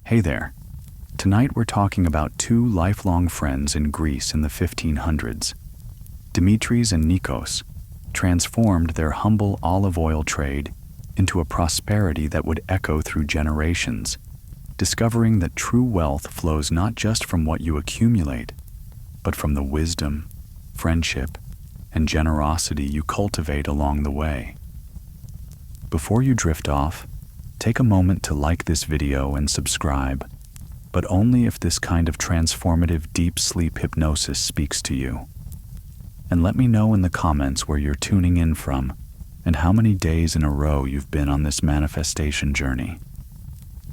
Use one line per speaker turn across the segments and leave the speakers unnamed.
Hey there. Tonight we're talking about two lifelong friends in Greece in the 1500s. Dimitris and Nikos transformed their humble olive oil trade into a prosperity that would echo through generations, discovering that true wealth flows not just from what you accumulate, but from the wisdom, friendship, and generosity you cultivate along the way. Before you drift off, take a moment to like this video and subscribe, but only if this kind of transformative deep sleep hypnosis speaks to you. And let me know in the comments where you're tuning in from and how many days in a row you've been on this manifestation journey.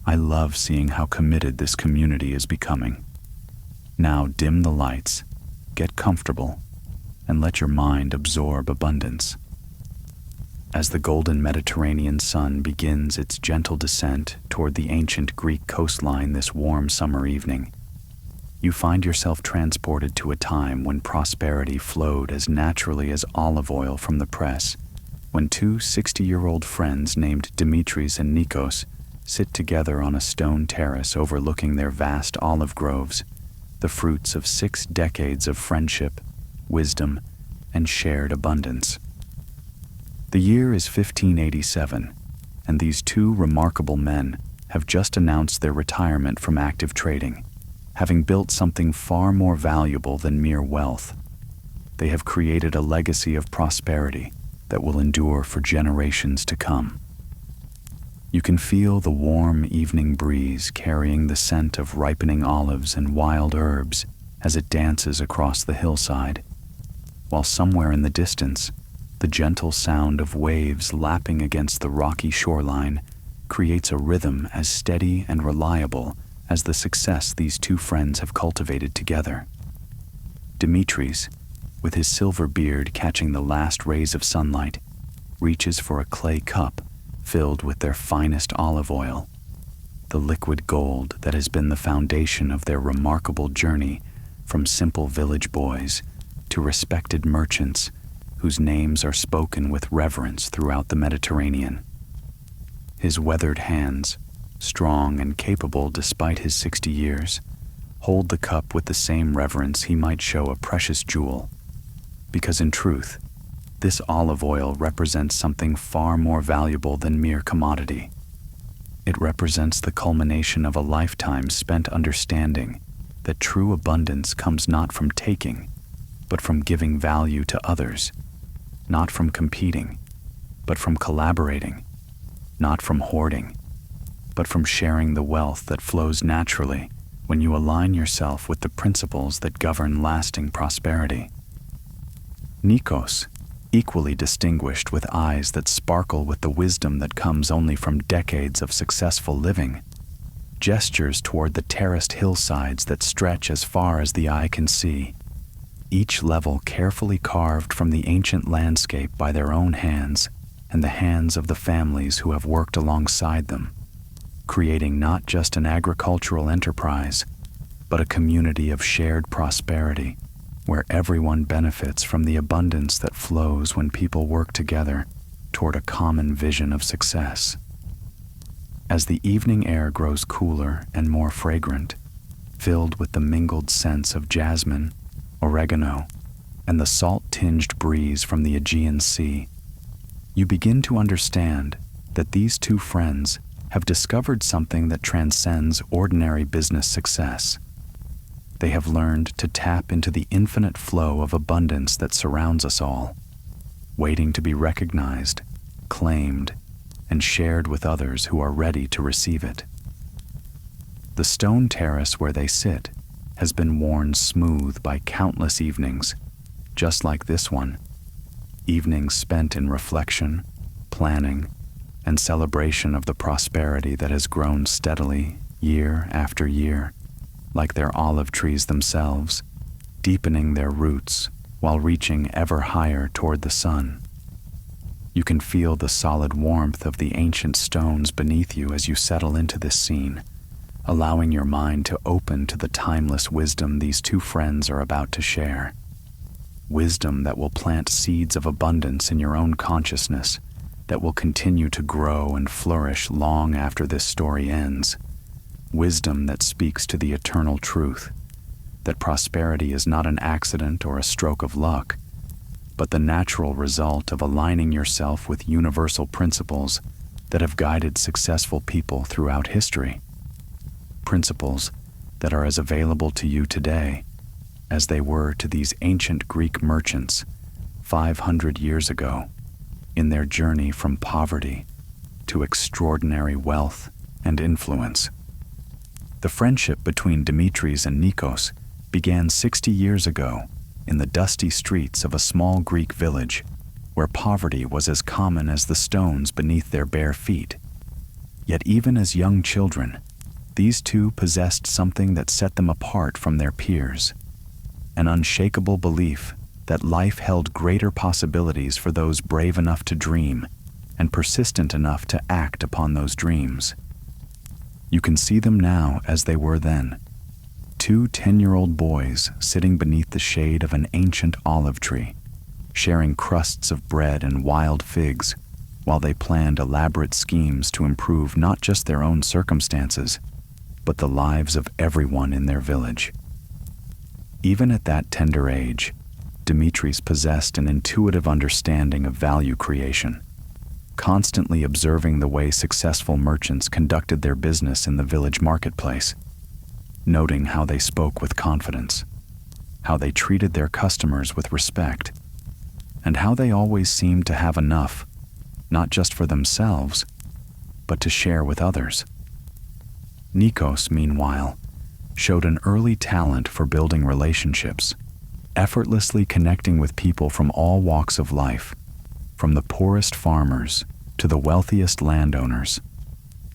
I love seeing how committed this community is becoming. Now dim the lights, get comfortable, and let your mind absorb abundance. As the golden Mediterranean sun begins its gentle descent toward the ancient Greek coastline this warm summer evening, you find yourself transported to a time when prosperity flowed as naturally as olive oil from the press, when two 60-year-old friends named Dimitris and Nikos sit together on a stone terrace overlooking their vast olive groves, the fruits of 6 decades of friendship, wisdom, and shared abundance. The year is 1587, and these two remarkable men have just announced their retirement from active trading, having built something far more valuable than mere wealth. They have created a legacy of prosperity that will endure for generations to come. You can feel the warm evening breeze carrying the scent of ripening olives and wild herbs as it dances across the hillside, while somewhere in the distance, the gentle sound of waves lapping against the rocky shoreline creates a rhythm as steady and reliable as the success these two friends have cultivated together. Dimitris, with his silver beard catching the last rays of sunlight, reaches for a clay cup filled with their finest olive oil, the liquid gold that has been the foundation of their remarkable journey from simple village boys to respected merchants whose names are spoken with reverence throughout the Mediterranean. His weathered hands, strong and capable despite his 60 years, hold the cup with the same reverence he might show a precious jewel, because in truth, this olive oil represents something far more valuable than mere commodity. It represents the culmination of a lifetime spent understanding that true abundance comes not from taking, but from giving value to others, not from competing, but from collaborating, not from hoarding, but from sharing the wealth that flows naturally when you align yourself with the principles that govern lasting prosperity. Nikos, equally distinguished with eyes that sparkle with the wisdom that comes only from decades of successful living, gestures toward the terraced hillsides that stretch as far as the eye can see, each level carefully carved from the ancient landscape by their own hands and the hands of the families who have worked alongside them, creating not just an agricultural enterprise, but a community of shared prosperity where everyone benefits from the abundance that flows when people work together toward a common vision of success. As the evening air grows cooler and more fragrant, filled with the mingled scents of jasmine, oregano, and the salt-tinged breeze from the Aegean Sea, you begin to understand that these two friends have discovered something that transcends ordinary business success. They have learned to tap into the infinite flow of abundance that surrounds us all, waiting to be recognized, claimed, and shared with others who are ready to receive it. The stone terrace where they sit has been worn smooth by countless evenings, just like this one, evenings spent in reflection, planning, and celebration of the prosperity that has grown steadily year after year, like their olive trees themselves, deepening their roots while reaching ever higher toward the sun. You can feel the solid warmth of the ancient stones beneath you as you settle into this scene, allowing your mind to open to the timeless wisdom these two friends are about to share. Wisdom that will plant seeds of abundance in your own consciousness, that will continue to grow and flourish long after this story ends. wisdom that speaks to the eternal truth, that prosperity is not an accident or a stroke of luck, but the natural result of aligning yourself with universal principles that have guided successful people throughout history. Principles that are as available to you today as they were to these ancient Greek merchants 500 years ago in their journey from poverty to extraordinary wealth and influence. The friendship between Demetrius and Nikos began 60 years ago in the dusty streets of a small Greek village where poverty was as common as the stones beneath their bare feet. Yet even as young children, these two possessed something that set them apart from their peers, an unshakable belief that life held greater possibilities for those brave enough to dream and persistent enough to act upon those dreams. You can see them now as they were then. Two 10-year-old boys sitting beneath the shade of an ancient olive tree, sharing crusts of bread and wild figs while they planned elaborate schemes to improve not just their own circumstances, but the lives of everyone in their village. Even at that tender age, Demetrius possessed an intuitive understanding of value creation, constantly observing the way successful merchants conducted their business in the village marketplace, noting how they spoke with confidence, how they treated their customers with respect, and how they always seemed to have enough, not just for themselves, but to share with others. Nikos, meanwhile, showed an early talent for building relationships, effortlessly connecting with people from all walks of life, from the poorest farmers to the wealthiest landowners,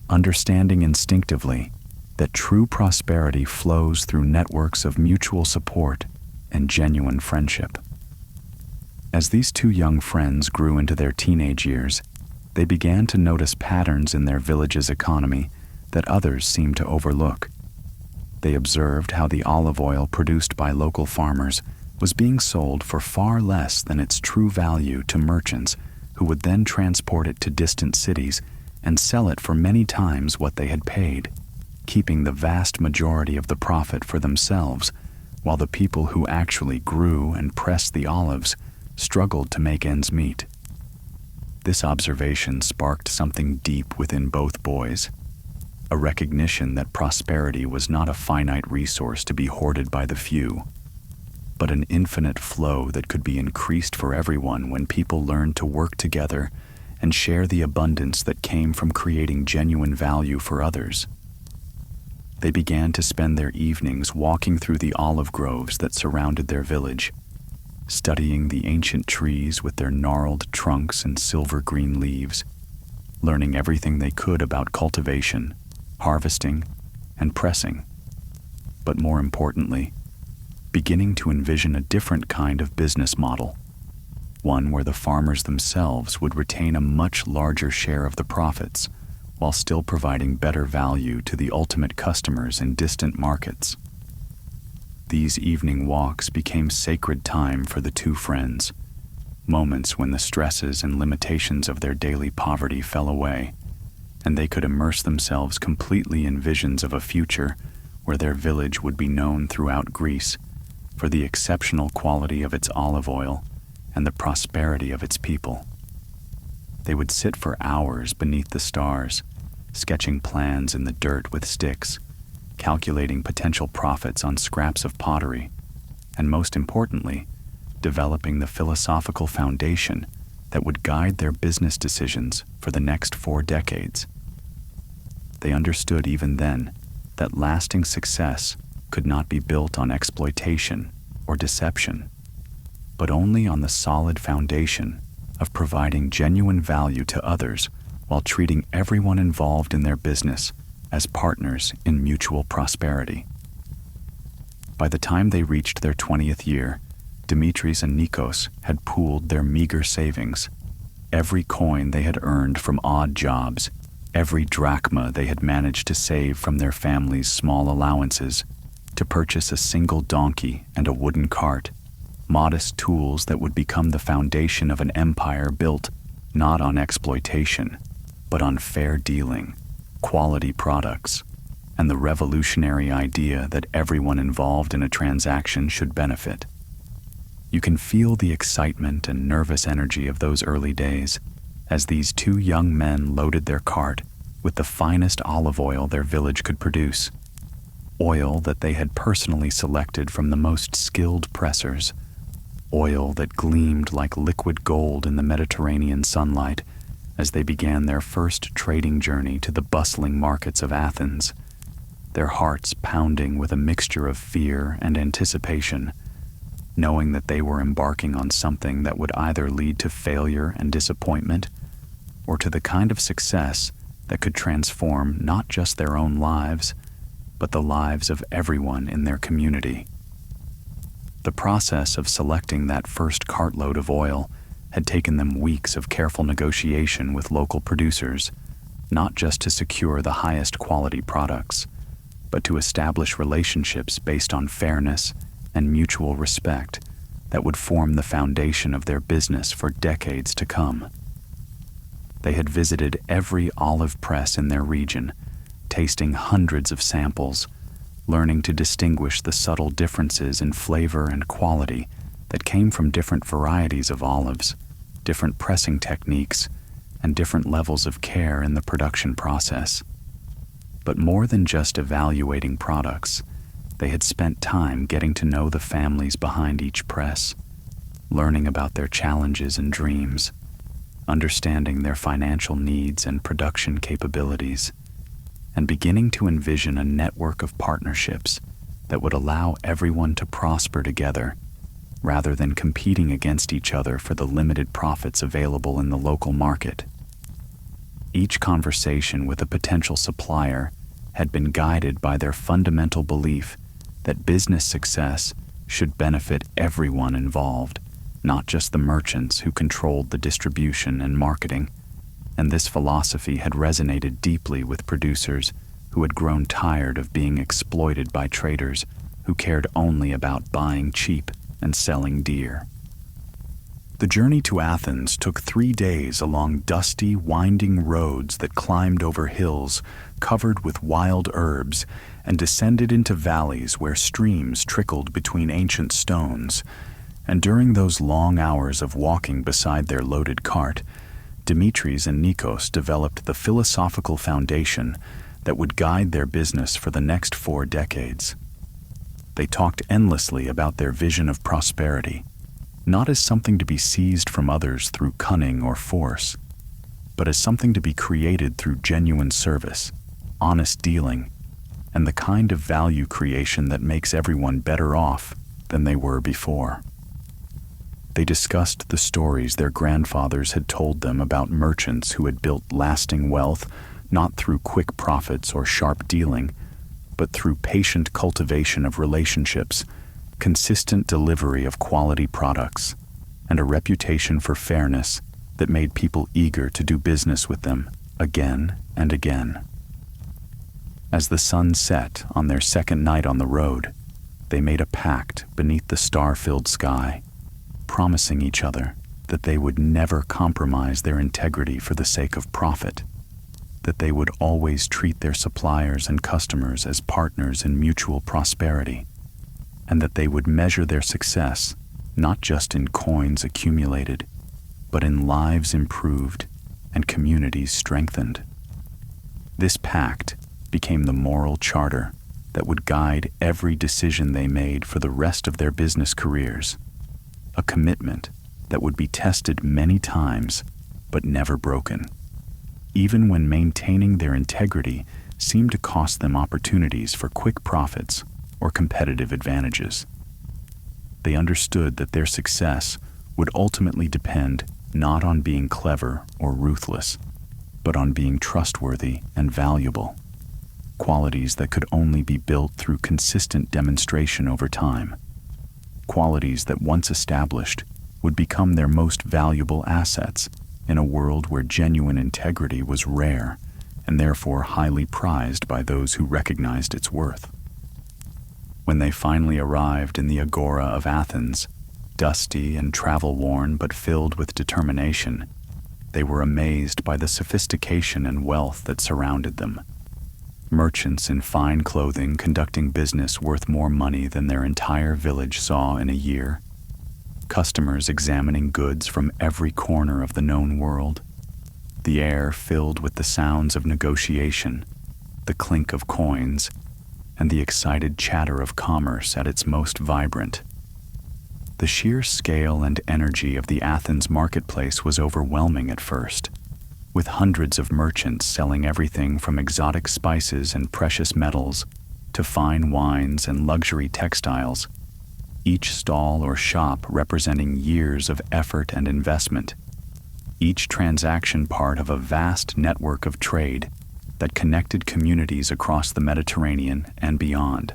understanding instinctively that true prosperity flows through networks of mutual support and genuine friendship. As these two young friends grew into their teenage years, they began to notice patterns in their village's economy that others seemed to overlook. They observed how the olive oil produced by local farmers was being sold for far less than its true value to merchants who would then transport it to distant cities and sell it for many times what they had paid, keeping the vast majority of the profit for themselves, while the people who actually grew and pressed the olives struggled to make ends meet. This observation sparked something deep within both boys, a recognition that prosperity was not a finite resource to be hoarded by the few, but an infinite flow that could be increased for everyone when people learned to work together and share the abundance that came from creating genuine value for others. They began to spend their evenings walking through the olive groves that surrounded their village, studying the ancient trees with their gnarled trunks and silver-green leaves, learning everything they could about cultivation, harvesting, and pressing. But more importantly, beginning to envision a different kind of business model, one where the farmers themselves would retain a much larger share of the profits while still providing better value to the ultimate customers in distant markets. These evening walks became sacred time for the two friends, moments when the stresses and limitations of their daily poverty fell away, and they could immerse themselves completely in visions of a future where their village would be known throughout Greece for the exceptional quality of its olive oil and the prosperity of its people. They would sit for hours beneath the stars, sketching plans in the dirt with sticks, calculating potential profits on scraps of pottery, and most importantly, developing the philosophical foundation that would guide their business decisions for the next 4 decades. They understood even then that lasting success could not be built on exploitation or deception, but only on the solid foundation of providing genuine value to others while treating everyone involved in their business as partners in mutual prosperity. By the time they reached their 20th year, Demetrius and Nikos had pooled their meager savings, every coin they had earned from odd jobs, every drachma they had managed to save from their family's small allowances, to purchase a single donkey and a wooden cart, modest tools that would become the foundation of an empire built not on exploitation, but on fair dealing, quality products, and the revolutionary idea that everyone involved in a transaction should benefit. You can feel the excitement and nervous energy of those early days as these two young men loaded their cart with the finest olive oil their village could produce, oil that they had personally selected from the most skilled pressers, oil that gleamed like liquid gold in the Mediterranean sunlight as they began their first trading journey to the bustling markets of Athens, their hearts pounding with a mixture of fear and anticipation, knowing that they were embarking on something that would either lead to failure and disappointment or to the kind of success that could transform not just their own lives, but the lives of everyone in their community. The process of selecting that first cartload of oil had taken them weeks of careful negotiation with local producers, not just to secure the highest quality products, but to establish relationships based on fairness and mutual respect that would form the foundation of their business for decades to come. They had visited every olive press in their region, tasting hundreds of samples, learning to distinguish the subtle differences in flavor and quality that came from different varieties of olives, different pressing techniques, and different levels of care in the production process. But more than just evaluating products, they had spent time getting to know the families behind each press, learning about their challenges and dreams, understanding their financial needs and production capabilities, and beginning to envision a network of partnerships that would allow everyone to prosper together, rather than competing against each other for the limited profits available in the local market. Each conversation with a potential supplier had been guided by their fundamental belief that business success should benefit everyone involved, not just the merchants who controlled the distribution and marketing. And this philosophy had resonated deeply with producers who had grown tired of being exploited by traders who cared only about buying cheap and selling dear. The journey to Athens took 3 days along dusty, winding roads that climbed over hills covered with wild herbs and descended into valleys where streams trickled between ancient stones. And during those long hours of walking beside their loaded cart, Demetres and Nikos developed the philosophical foundation that would guide their business for the next 4 decades. They talked endlessly about their vision of prosperity, not as something to be seized from others through cunning or force, but as something to be created through genuine service, honest dealing, and the kind of value creation that makes everyone better off than they were before. They discussed the stories their grandfathers had told them about merchants who had built lasting wealth not through quick profits or sharp dealing, but through patient cultivation of relationships, consistent delivery of quality products, and a reputation for fairness that made people eager to do business with them again and again. As the sun set on their second night on the road, they made a pact beneath the star-filled sky, promising each other that they would never compromise their integrity for the sake of profit, that they would always treat their suppliers and customers as partners in mutual prosperity, and that they would measure their success not just in coins accumulated, but in lives improved and communities strengthened. This pact became the moral charter that would guide every decision they made for the rest of their business careers, a commitment that would be tested many times but never broken, even when maintaining their integrity seemed to cost them opportunities for quick profits or competitive advantages. They understood that their success would ultimately depend not on being clever or ruthless, but on being trustworthy and valuable, qualities that could only be built through consistent demonstration over time, qualities that once established would become their most valuable assets in a world where genuine integrity was rare and therefore highly prized by those who recognized its worth. When they finally arrived in the agora of Athens, dusty and travel-worn but filled with determination, they were amazed by the sophistication and wealth that surrounded them. merchants in fine clothing conducting business worth more money than their entire village saw in a year, customers examining goods from every corner of the known world, the air filled with the sounds of negotiation, the clink of coins, and the excited chatter of commerce at its most vibrant. The sheer scale and energy of the Athens marketplace was overwhelming at first, with hundreds of merchants selling everything from exotic spices and precious metals to fine wines and luxury textiles, each stall or shop representing years of effort and investment, each transaction part of a vast network of trade that connected communities across the Mediterranean and beyond.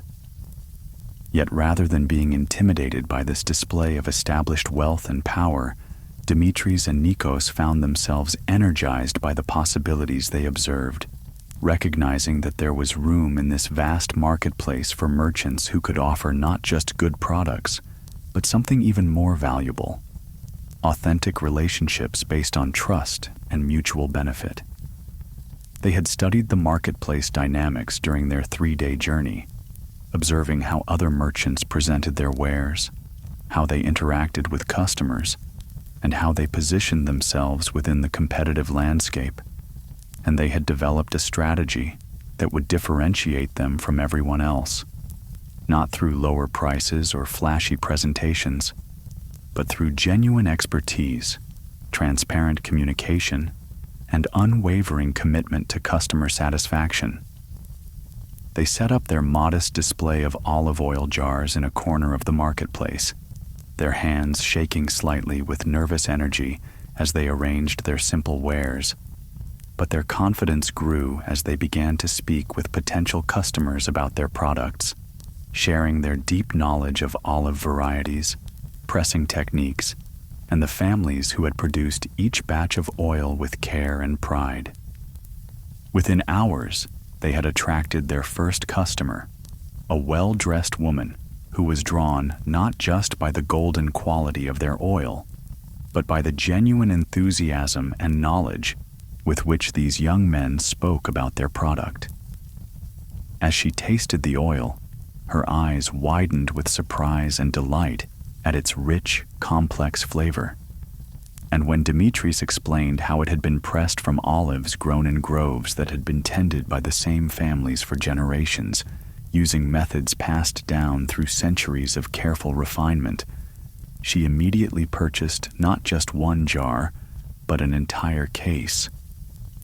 Yet rather than being intimidated by this display of established wealth and power, Dimitris and Nikos found themselves energized by the possibilities they observed, recognizing that there was room in this vast marketplace for merchants who could offer not just good products, but something even more valuable: authentic relationships based on trust and mutual benefit. They had studied the marketplace dynamics during their 3-day journey, observing how other merchants presented their wares, how they interacted with customers, and how they positioned themselves within the competitive landscape, and they had developed a strategy that would differentiate them from everyone else, not through lower prices or flashy presentations, but through genuine expertise, transparent communication, and unwavering commitment to customer satisfaction. They set up their modest display of olive oil jars in a corner of the marketplace, their hands shaking slightly with nervous energy as they arranged their simple wares. But their confidence grew as they began to speak with potential customers about their products, sharing their deep knowledge of olive varieties, pressing techniques, and the families who had produced each batch of oil with care and pride. Within hours, they had attracted their first customer, a well-dressed woman who was drawn not just by the golden quality of their oil, but by the genuine enthusiasm and knowledge with which these young men spoke about their product. As she tasted the oil, her eyes widened with surprise and delight at its rich, complex flavor. And when Dimitris explained how it had been pressed from olives grown in groves that had been tended by the same families for generations, using methods passed down through centuries of careful refinement, she immediately purchased not just one jar, but an entire case.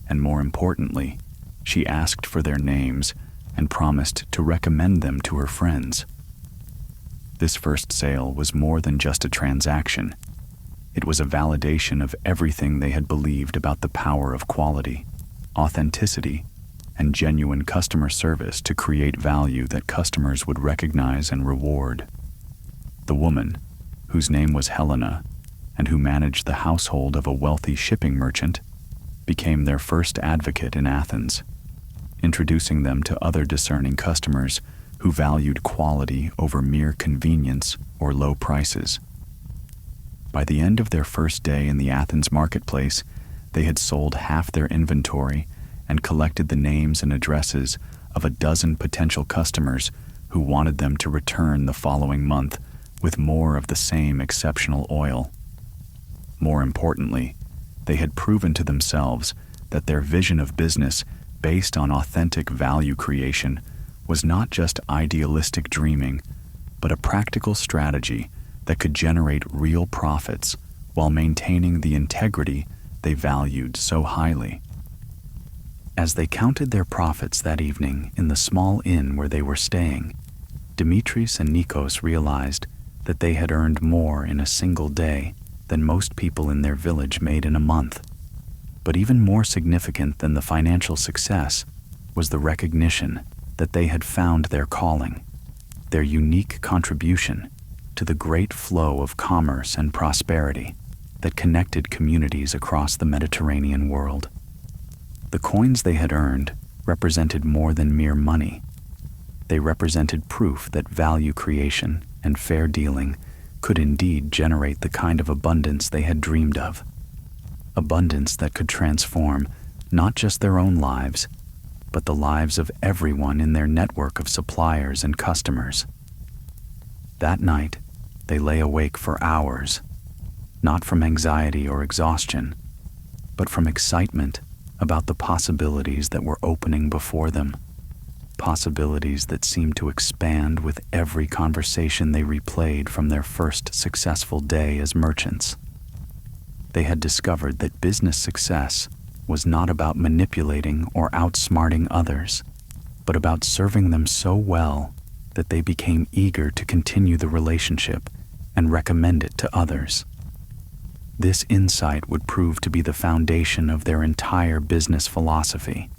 And more importantly, she asked for their names and promised to recommend them to her friends. This first sale was more than just a transaction. It was a validation of everything they had believed about the power of quality, authenticity, and genuine customer service to create value that customers would recognize and reward. The woman, whose name was Helena, and who managed the household of a wealthy shipping merchant, became their first advocate in Athens, introducing them to other discerning customers who valued quality over mere convenience or low prices. By the end of their first day in the Athens marketplace, they had sold half their inventory and collected the names and addresses of a dozen potential customers who wanted them to return the following month with more of the same exceptional oil. More importantly, they had proven to themselves that their vision of business based on authentic value creation was not just idealistic dreaming, but a practical strategy that could generate real profits while maintaining the integrity they valued so highly. As they counted their profits that evening in the small inn where they were staying, Dimitris and Nikos realized that they had earned more in a single day than most people in their village made in a month. But even more significant than the financial success was the recognition that they had found their calling, their unique contribution to the great flow of commerce and prosperity that connected communities across the Mediterranean world. The coins they had earned represented more than mere money. They represented proof that value creation and fair dealing could indeed generate the kind of abundance they had dreamed of. Abundance that could transform not just their own lives, but the lives of everyone in their network of suppliers and customers. That night, they lay awake for hours, not from anxiety or exhaustion, but from excitement about the possibilities that were opening before them, possibilities that seemed to expand with every conversation they replayed from their first successful day as merchants. They had discovered that business success was not about manipulating or outsmarting others, but about serving them so well that they became eager to continue the relationship and recommend it to others. This insight would prove to be the foundation of their entire business philosophy,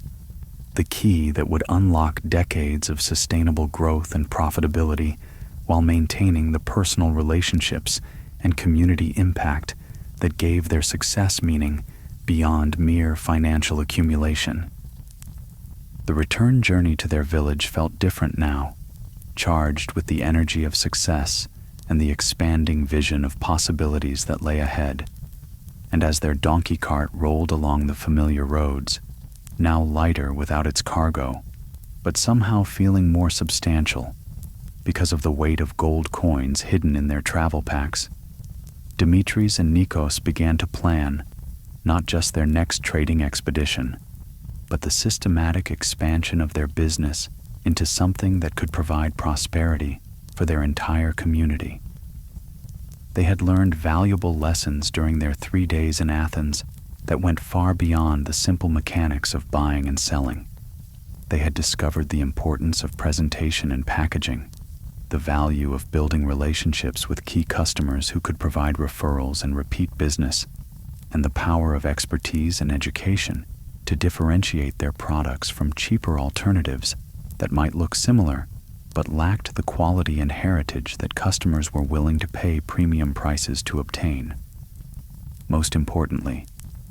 the key that would unlock decades of sustainable growth and profitability while maintaining the personal relationships and community impact that gave their success meaning beyond mere financial accumulation. The return journey to their village felt different now, charged with the energy of success and the expanding vision of possibilities that lay ahead. And as their donkey cart rolled along the familiar roads, now lighter without its cargo, but somehow feeling more substantial because of the weight of gold coins hidden in their travel packs, Dimitris and Nikos began to plan not just their next trading expedition, but the systematic expansion of their business into something that could provide prosperity for their entire community. They had learned valuable lessons during their 3 days in Athens that went far beyond the simple mechanics of buying and selling. They had discovered the importance of presentation and packaging, the value of building relationships with key customers who could provide referrals and repeat business, and the power of expertise and education to differentiate their products from cheaper alternatives that might look similar but lacked the quality and heritage that customers were willing to pay premium prices to obtain. Most importantly,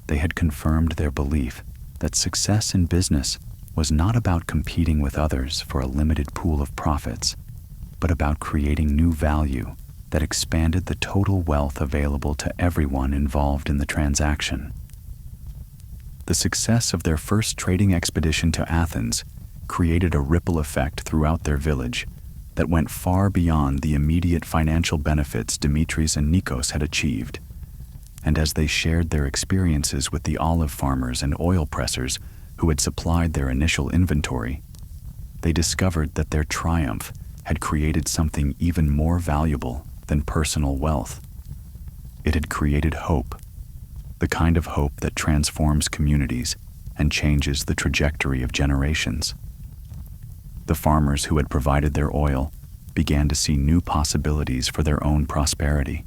they had confirmed their belief that success in business was not about competing with others for a limited pool of profits, but about creating new value that expanded the total wealth available to everyone involved in the transaction. The success of their first trading expedition to Athens created a ripple effect throughout their village that went far beyond the immediate financial benefits Dimitris and Nikos had achieved. And as they shared their experiences with the olive farmers and oil pressers who had supplied their initial inventory, they discovered that their triumph had created something even more valuable than personal wealth. It had created hope, the kind of hope that transforms communities and changes the trajectory of generations. The farmers who had provided their oil began to see new possibilities for their own prosperity,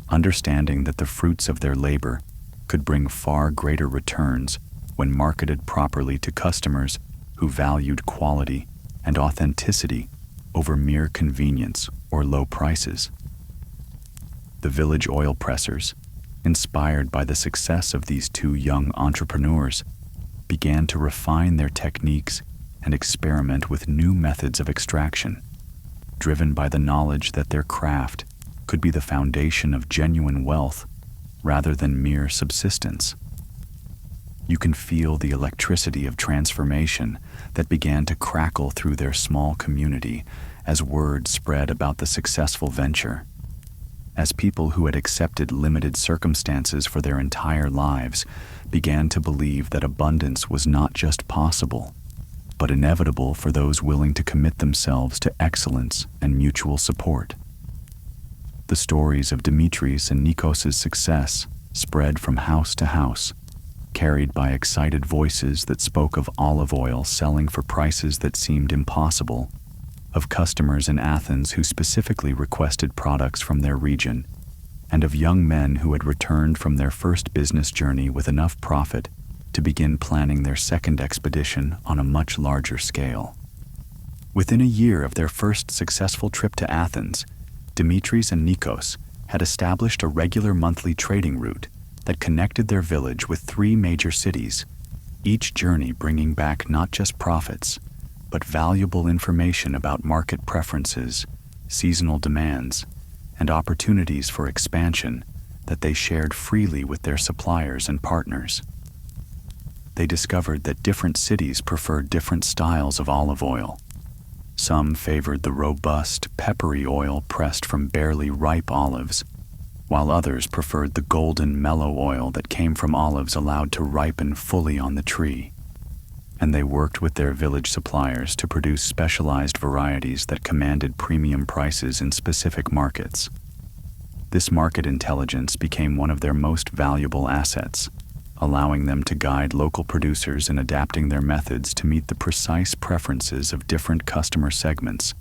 understanding that the fruits of their labor could bring far greater returns when marketed properly to customers who valued quality and authenticity over mere convenience or low prices. The village oil pressers, inspired by the success of these two young entrepreneurs, began to refine their techniques and experiment with new methods of extraction, driven by the knowledge that their craft could be the foundation of genuine wealth rather than mere subsistence. You can feel the electricity of transformation that began to crackle through their small community as word spread about the successful venture. As people who had accepted limited circumstances for their entire lives began to believe that abundance was not just possible, but inevitable for those willing to commit themselves to excellence and mutual support. The stories of Dimitris and Nikos' success spread from house to house, carried by excited voices that spoke of olive oil selling for prices that seemed impossible, of customers in Athens who specifically requested products from their region, and of young men who had returned from their first business journey with enough profit to begin planning their second expedition on a much larger scale. Within a year of their first successful trip to Athens, Dimitris and Nikos had established a regular monthly trading route that connected their village with 3 major cities, each journey bringing back not just profits, but valuable information about market preferences, seasonal demands, and opportunities for expansion that they shared freely with their suppliers and partners. they discovered that different cities preferred different styles of olive oil. Some favored the robust, peppery oil pressed from barely ripe olives, while others preferred the golden, mellow oil that came from olives allowed to ripen fully on the tree. And they worked with their village suppliers to produce specialized varieties that commanded premium prices in specific markets. This market intelligence became one of their most valuable assets, allowing them to guide local producers in adapting their methods to meet the precise preferences of different customer segments,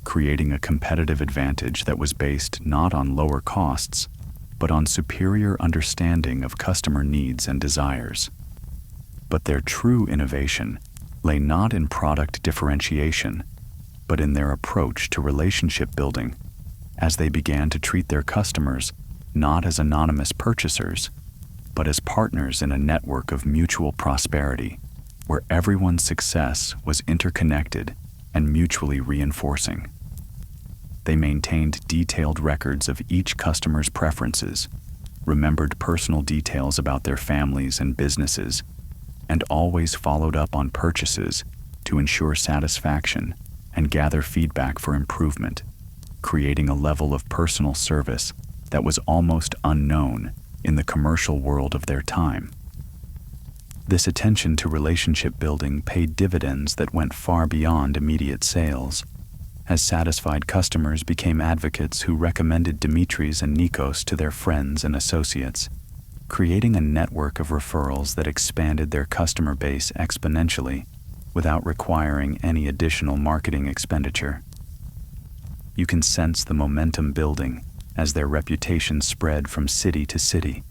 creating a competitive advantage that was based not on lower costs, but on superior understanding of customer needs and desires. But their true innovation lay not in product differentiation, but in their approach to relationship building, as they began to treat their customers not as anonymous purchasers, but as partners in a network of mutual prosperity, where everyone's success was interconnected and mutually reinforcing. They maintained detailed records of each customer's preferences, remembered personal details about their families and businesses, and always followed up on purchases to ensure satisfaction and gather feedback for improvement, creating a level of personal service that was almost unknown in the commercial world of their time. This attention to relationship building paid dividends that went far beyond immediate sales, as satisfied customers became advocates who recommended Dimitris and Nikos to their friends and associates, creating a network of referrals that expanded their customer base exponentially without requiring any additional marketing expenditure. You can sense the momentum building as their reputation spread from city to city,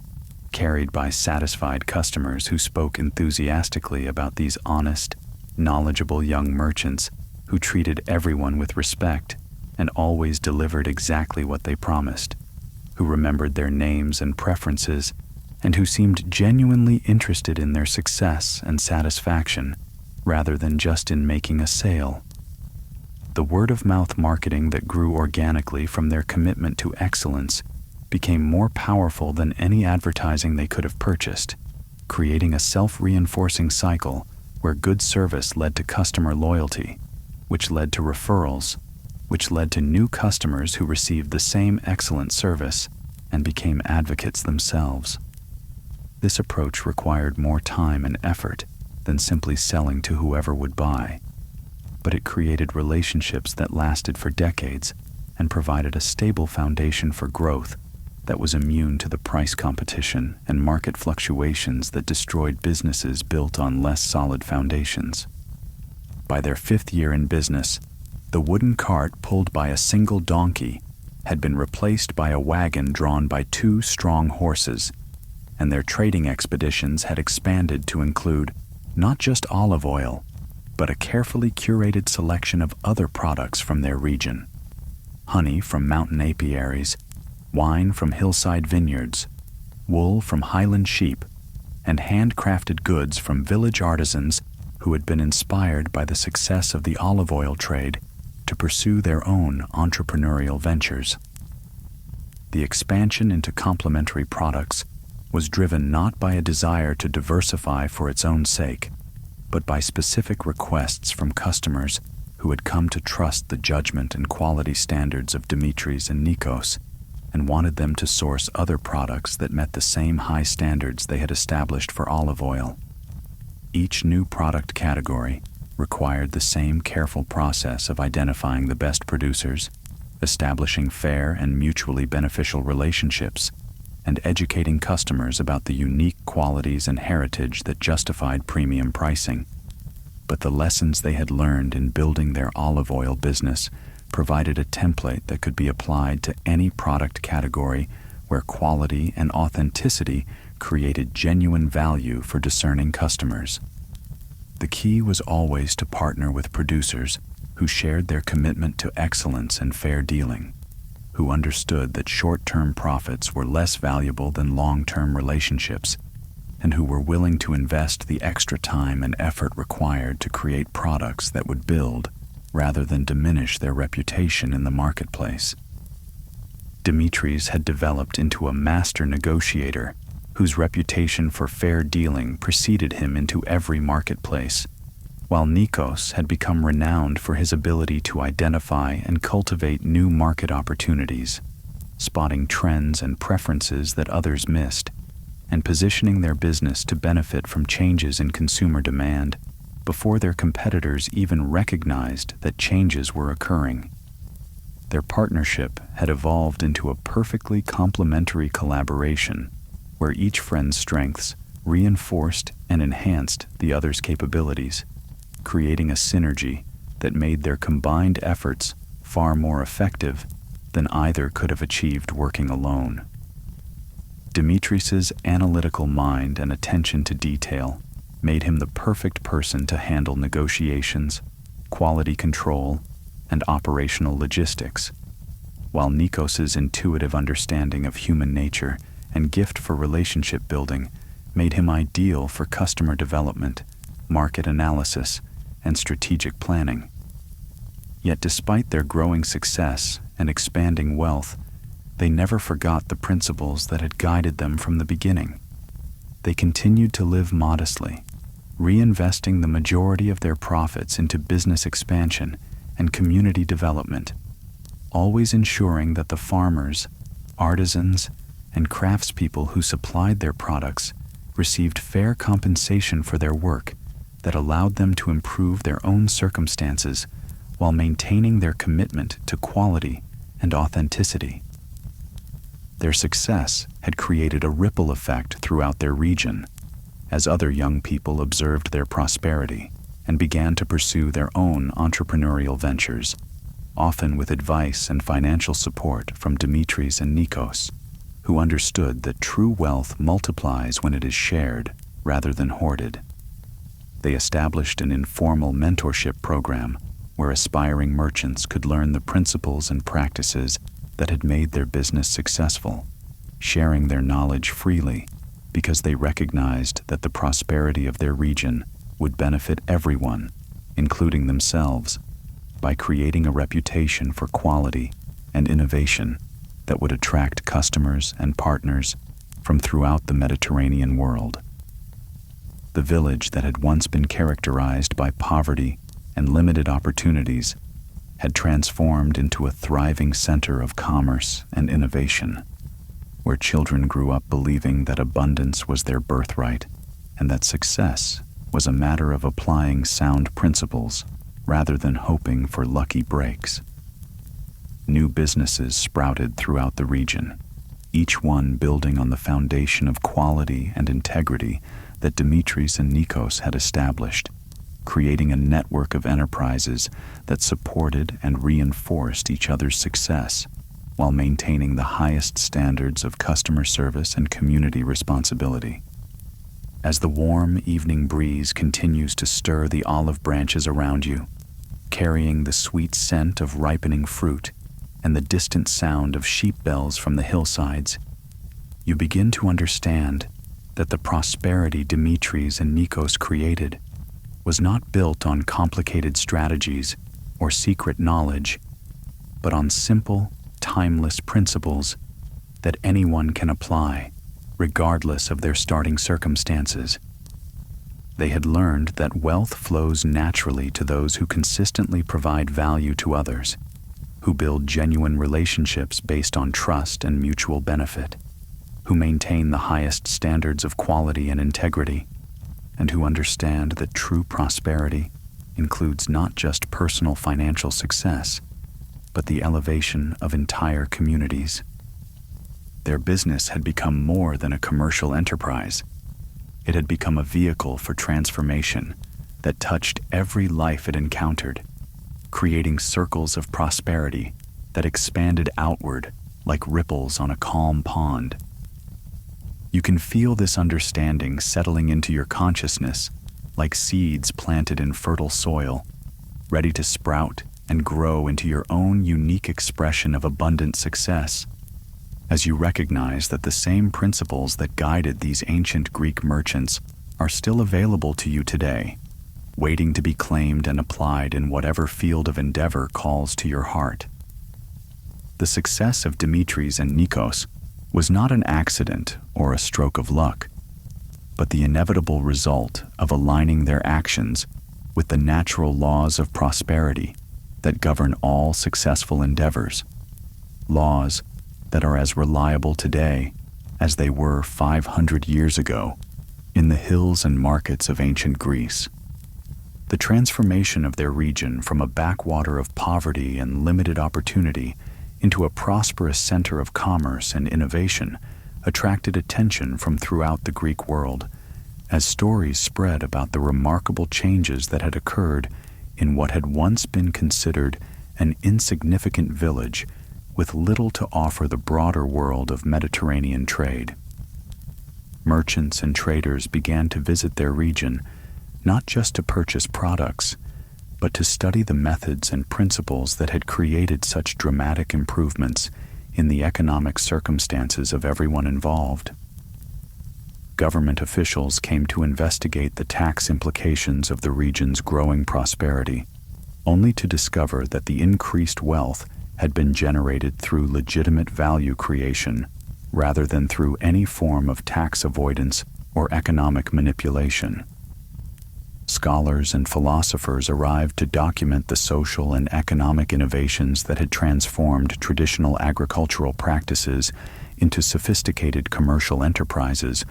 carried by satisfied customers who spoke enthusiastically about these honest, knowledgeable young merchants who treated everyone with respect and always delivered exactly what they promised, who remembered their names and preferences, and who seemed genuinely interested in their success and satisfaction rather than just in making a sale. The word-of-mouth marketing that grew organically from their commitment to excellence became more powerful than any advertising they could have purchased, creating a self-reinforcing cycle where good service led to customer loyalty, which led to referrals, which led to new customers who received the same excellent service and became advocates themselves. This approach required more time and effort than simply selling to whoever would buy, but it created relationships that lasted for decades and provided a stable foundation for growth that was immune to the price competition and market fluctuations that destroyed businesses built on less solid foundations. By their 5th year in business, the wooden cart pulled by a single donkey had been replaced by a wagon drawn by 2 strong horses, and their trading expeditions had expanded to include not just olive oil, but a carefully curated selection of other products from their region: honey from mountain apiaries, wine from hillside vineyards, wool from highland sheep, and handcrafted goods from village artisans who had been inspired by the success of the olive oil trade to pursue their own entrepreneurial ventures. The expansion into complementary products was driven not by a desire to diversify for its own sake, but by specific requests from customers who had come to trust the judgment and quality standards of Dimitris and Nikos and wanted them to source other products that met the same high standards they had established for olive oil. Each new product category required the same careful process of identifying the best producers, establishing fair and mutually beneficial relationships, and educating customers about the unique qualities and heritage that justified premium pricing. But the lessons they had learned in building their olive oil business provided a template that could be applied to any product category where quality and authenticity created genuine value for discerning customers. The key was always to partner with producers who shared their commitment to excellence and fair dealing, who understood that short-term profits were less valuable than long-term relationships, and who were willing to invest the extra time and effort required to create products that would build rather than diminish their reputation in the marketplace. Dimitris had developed into a master negotiator whose reputation for fair dealing preceded him into every marketplace, while Nikos had become renowned for his ability to identify and cultivate new market opportunities, spotting trends and preferences that others missed, and positioning their business to benefit from changes in consumer demand before their competitors even recognized that changes were occurring. Their partnership had evolved into a perfectly complementary collaboration where each friend's strengths reinforced and enhanced the other's capabilities, creating a synergy that made their combined efforts far more effective than either could have achieved working alone. Dimitris's analytical mind and attention to detail made him the perfect person to handle negotiations, quality control, and operational logistics, while Nikos's intuitive understanding of human nature and gift for relationship building made him ideal for customer development, market analysis, and strategic planning. Yet despite their growing success and expanding wealth, they never forgot the principles that had guided them from the beginning. They continued to live modestly, reinvesting the majority of their profits into business expansion and community development, always ensuring that the farmers, artisans, and craftspeople who supplied their products received fair compensation for their work that allowed them to improve their own circumstances while maintaining their commitment to quality and authenticity. Their success had created a ripple effect throughout their region, as other young people observed their prosperity and began to pursue their own entrepreneurial ventures, often with advice and financial support from Dimitris and Nikos, who understood that true wealth multiplies when it is shared rather than hoarded. They established an informal mentorship program where aspiring merchants could learn the principles and practices that had made their business successful, sharing their knowledge freely because they recognized that the prosperity of their region would benefit everyone, including themselves, by creating a reputation for quality and innovation that would attract customers and partners from throughout the Mediterranean world. The village that had once been characterized by poverty and limited opportunities had transformed into a thriving center of commerce and innovation, where children grew up believing that abundance was their birthright and that success was a matter of applying sound principles rather than hoping for lucky breaks. New businesses sprouted throughout the region, each one building on the foundation of quality and integrity that Dimitris and Nikos had established, creating a network of enterprises that supported and reinforced each other's success while maintaining the highest standards of customer service and community responsibility. As the warm evening breeze continues to stir the olive branches around you, carrying the sweet scent of ripening fruit and the distant sound of sheep bells from the hillsides, you begin to understand that the prosperity Dimitris and Nikos created was not built on complicated strategies or secret knowledge, but on simple, timeless principles that anyone can apply, regardless of their starting circumstances. They had learned that wealth flows naturally to those who consistently provide value to others, who build genuine relationships based on trust and mutual benefit, who maintain the highest standards of quality and integrity, and who understand that true prosperity includes not just personal financial success, but the elevation of entire communities. Their business had become more than a commercial enterprise. It had become a vehicle for transformation that touched every life it encountered, creating circles of prosperity that expanded outward like ripples on a calm pond. You can feel this understanding settling into your consciousness like seeds planted in fertile soil, ready to sprout and grow into your own unique expression of abundant success, as you recognize that the same principles that guided these ancient Greek merchants are still available to you today, waiting to be claimed and applied in whatever field of endeavor calls to your heart. The success of Dimitris and Nikos was not an accident or a stroke of luck, but the inevitable result of aligning their actions with the natural laws of prosperity that govern all successful endeavors, laws that are as reliable today as they were 500 years ago in the hills and markets of ancient Greece. The transformation of their region from a backwater of poverty and limited opportunity into a prosperous center of commerce and innovation attracted attention from throughout the Greek world, as stories spread about the remarkable changes that had occurred in what had once been considered an insignificant village with little to offer the broader world of Mediterranean trade. Merchants and traders began to visit their region not just to purchase products, but to study the methods and principles that had created such dramatic improvements in the economic circumstances of everyone involved. Government officials came to investigate the tax implications of the region's growing prosperity, only to discover that the increased wealth had been generated through legitimate value creation rather than through any form of tax avoidance or economic manipulation. Scholars and philosophers arrived to document the social and economic innovations that had transformed traditional agricultural practices into sophisticated commercial enterprises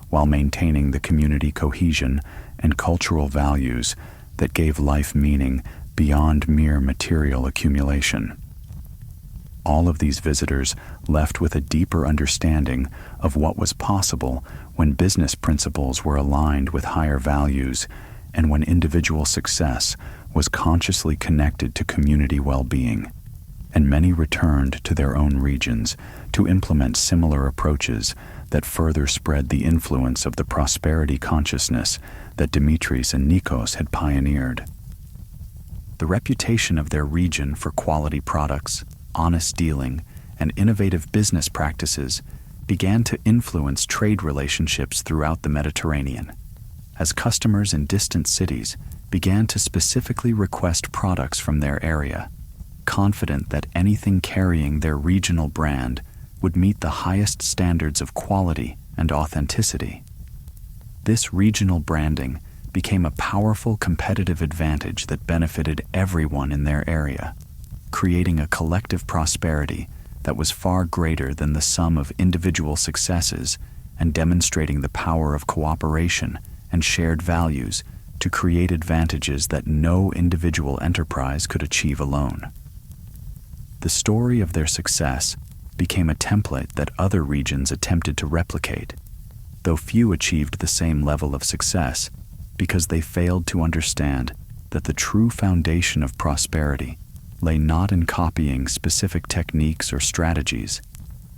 while maintaining the community cohesion and cultural values that gave life meaning beyond mere material accumulation. All of these visitors left with a deeper understanding of what was possible when business principles were aligned with higher values and when individual success was consciously connected to community well-being, and many returned to their own regions to implement similar approaches that further spread the influence of the prosperity consciousness that Dimitris and Nikos had pioneered. The reputation of their region for quality products, honest dealing, and innovative business practices began to influence trade relationships throughout the Mediterranean, as customers in distant cities began to specifically request products from their area, confident that anything carrying their regional brand would meet the highest standards of quality and authenticity. This regional branding became a powerful competitive advantage that benefited everyone in their area, creating a collective prosperity that was far greater than the sum of individual successes and demonstrating the power of cooperation and shared values to create advantages that no individual enterprise could achieve alone. The story of their success became a template that other regions attempted to replicate, though few achieved the same level of success because they failed to understand that the true foundation of prosperity lay not in copying specific techniques or strategies,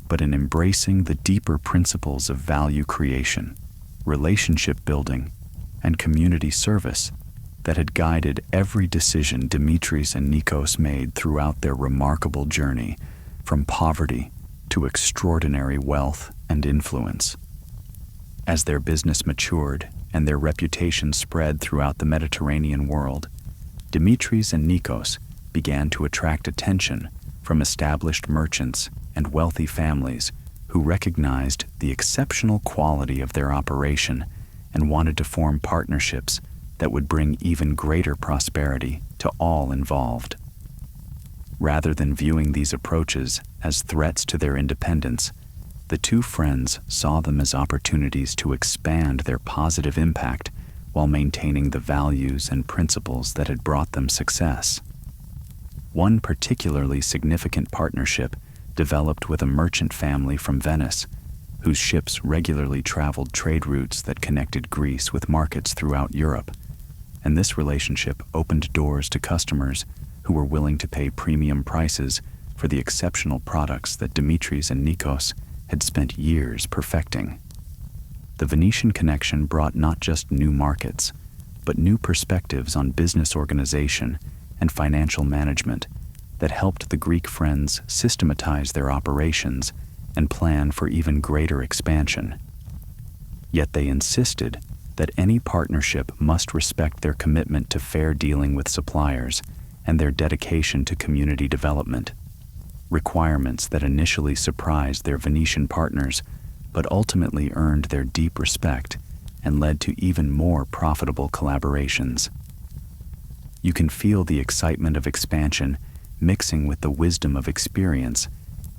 but in embracing the deeper principles of value creation, relationship building, and community service that had guided every decision Dimitris and Nikos made throughout their remarkable journey from poverty to extraordinary wealth and influence. As their business matured and their reputation spread throughout the Mediterranean world, Dimitris and Nikos began to attract attention from established merchants and wealthy families who recognized the exceptional quality of their operation and wanted to form partnerships that would bring even greater prosperity to all involved. Rather than viewing these approaches as threats to their independence, the two friends saw them as opportunities to expand their positive impact while maintaining the values and principles that had brought them success. One particularly significant partnership developed with a merchant family from Venice, whose ships regularly traveled trade routes that connected Greece with markets throughout Europe, and this relationship opened doors to customers who were willing to pay premium prices for the exceptional products that Dimitris and Nikos had spent years perfecting. The Venetian connection brought not just new markets, but new perspectives on business organization and financial management that helped the Greek friends systematize their operations and plan for even greater expansion. Yet they insisted that any partnership must respect their commitment to fair dealing with suppliers and their dedication to community development. requirements that initially surprised their Venetian partners, but ultimately earned their deep respect and led to even more profitable collaborations. You can feel the excitement of expansion mixing with the wisdom of experience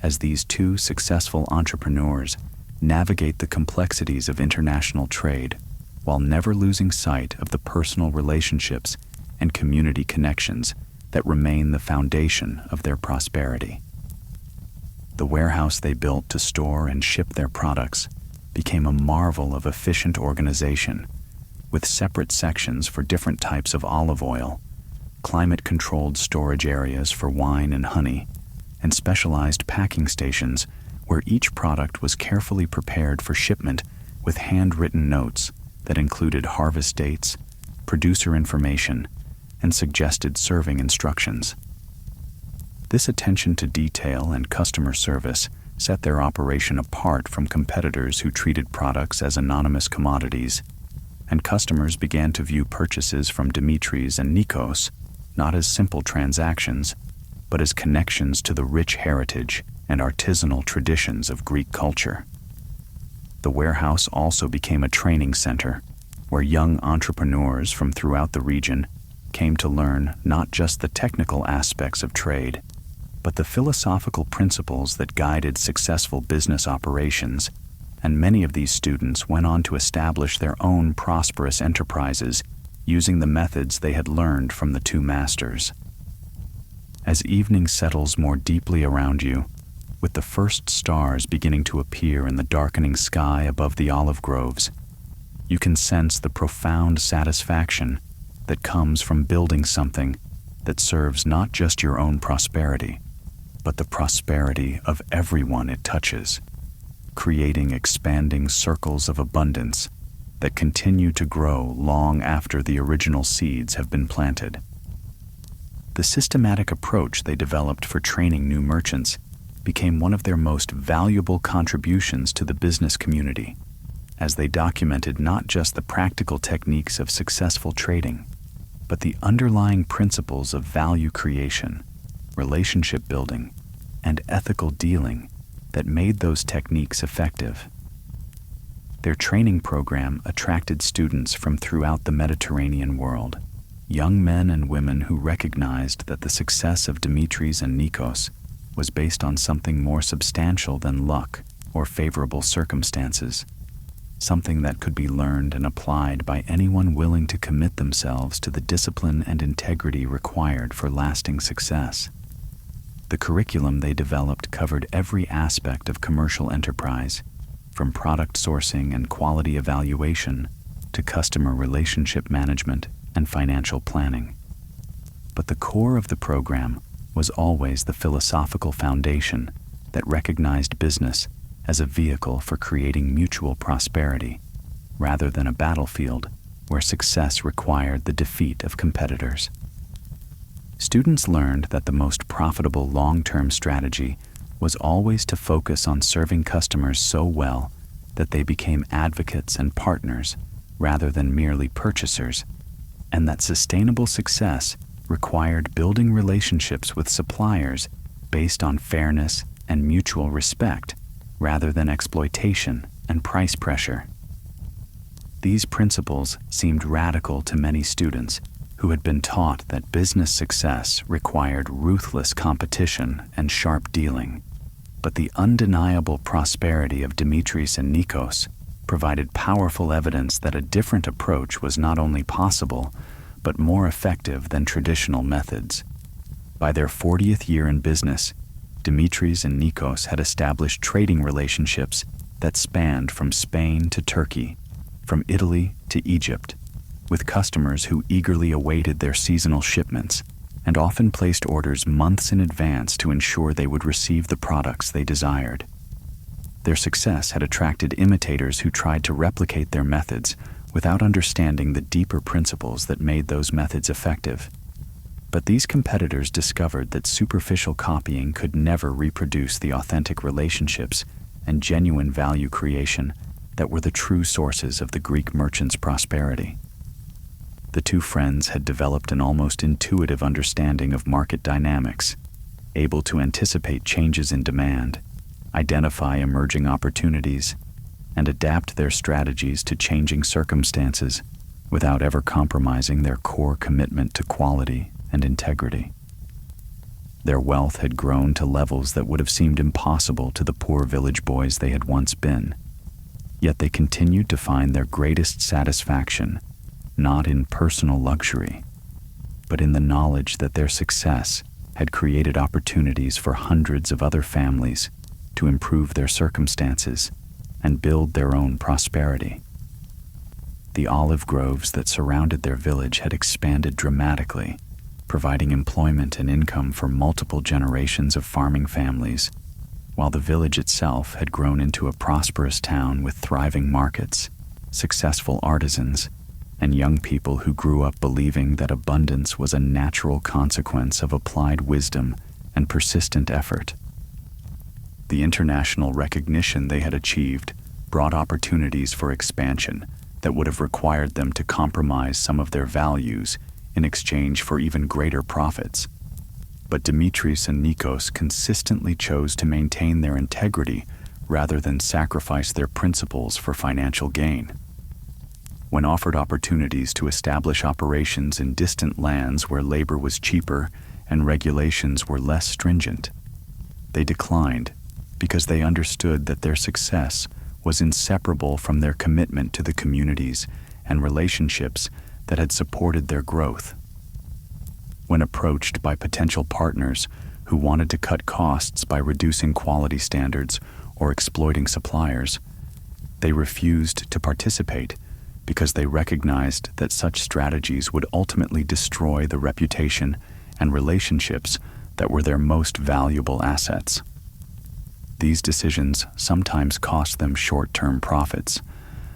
as these two successful entrepreneurs navigate the complexities of international trade while never losing sight of the personal relationships and community connections that remain the foundation of their prosperity. The warehouse they built to store and ship their products became a marvel of efficient organization, with separate sections for different types of olive oil, climate-controlled storage areas for wine and honey, and specialized packing stations where each product was carefully prepared for shipment with handwritten notes that included harvest dates, producer information, and suggested serving instructions. This attention to detail and customer service set their operation apart from competitors who treated products as anonymous commodities, and customers began to view purchases from Dimitris and Nikos not as simple transactions, but as connections to the rich heritage and artisanal traditions of Greek culture. The warehouse also became a training center where young entrepreneurs from throughout the region came to learn not just the technical aspects of trade, but the philosophical principles that guided successful business operations, and many of these students went on to establish their own prosperous enterprises using the methods they had learned from the two masters. As evening settles more deeply around you, with the first stars beginning to appear in the darkening sky above the olive groves, you can sense the profound satisfaction that comes from building something that serves not just your own prosperity, but the prosperity of everyone it touches, creating expanding circles of abundance that continue to grow long after the original seeds have been planted. The systematic approach they developed for training new merchants became one of their most valuable contributions to the business community, as they documented not just the practical techniques of successful trading, but the underlying principles of value creation, relationship building, and ethical dealing that made those techniques effective. Their training program attracted students from throughout the Mediterranean world, young men and women who recognized that the success of Dimitris and Nikos was based on something more substantial than luck or favorable circumstances, something that could be learned and applied by anyone willing to commit themselves to the discipline and integrity required for lasting success. The curriculum they developed covered every aspect of commercial enterprise, from product sourcing and quality evaluation to customer relationship management and financial planning. But the core of the program was always the philosophical foundation that recognized business as a vehicle for creating mutual prosperity, rather than a battlefield where success required the defeat of competitors. Students learned that the most profitable long-term strategy was always to focus on serving customers so well that they became advocates and partners rather than merely purchasers, and that sustainable success required building relationships with suppliers based on fairness and mutual respect rather than exploitation and price pressure. These principles seemed radical to many students who had been taught that business success required ruthless competition and sharp dealing. But the undeniable prosperity of Dimitris and Nikos provided powerful evidence that a different approach was not only possible, but more effective than traditional methods. By their 40th year in business, Dimitris and Nikos had established trading relationships that spanned from Spain to Turkey, from Italy to Egypt, with customers who eagerly awaited their seasonal shipments and often placed orders months in advance to ensure they would receive the products they desired. Their success had attracted imitators who tried to replicate their methods without understanding the deeper principles that made those methods effective. But these competitors discovered that superficial copying could never reproduce the authentic relationships and genuine value creation that were the true sources of the Greek merchants' prosperity. The two friends had developed an almost intuitive understanding of market dynamics, able to anticipate changes in demand, identify emerging opportunities, and adapt their strategies to changing circumstances without ever compromising their core commitment to quality and integrity. Their wealth had grown to levels that would have seemed impossible to the poor village boys they had once been, yet they continued to find their greatest satisfaction not in personal luxury, but in the knowledge that their success had created opportunities for hundreds of other families to improve their circumstances and build their own prosperity. The olive groves that surrounded their village had expanded dramatically, providing employment and income for multiple generations of farming families, while the village itself had grown into a prosperous town with thriving markets, successful artisans, and young people who grew up believing that abundance was a natural consequence of applied wisdom and persistent effort. The international recognition they had achieved brought opportunities for expansion that would have required them to compromise some of their values in exchange for even greater profits. But Dimitris and Nikos consistently chose to maintain their integrity rather than sacrifice their principles for financial gain. When offered opportunities to establish operations in distant lands where labor was cheaper and regulations were less stringent, they declined because they understood that their success was inseparable from their commitment to the communities and relationships that had supported their growth. When approached by potential partners who wanted to cut costs by reducing quality standards or exploiting suppliers, they refused to participate because they recognized that such strategies would ultimately destroy the reputation and relationships that were their most valuable assets. These decisions sometimes cost them short-term profits,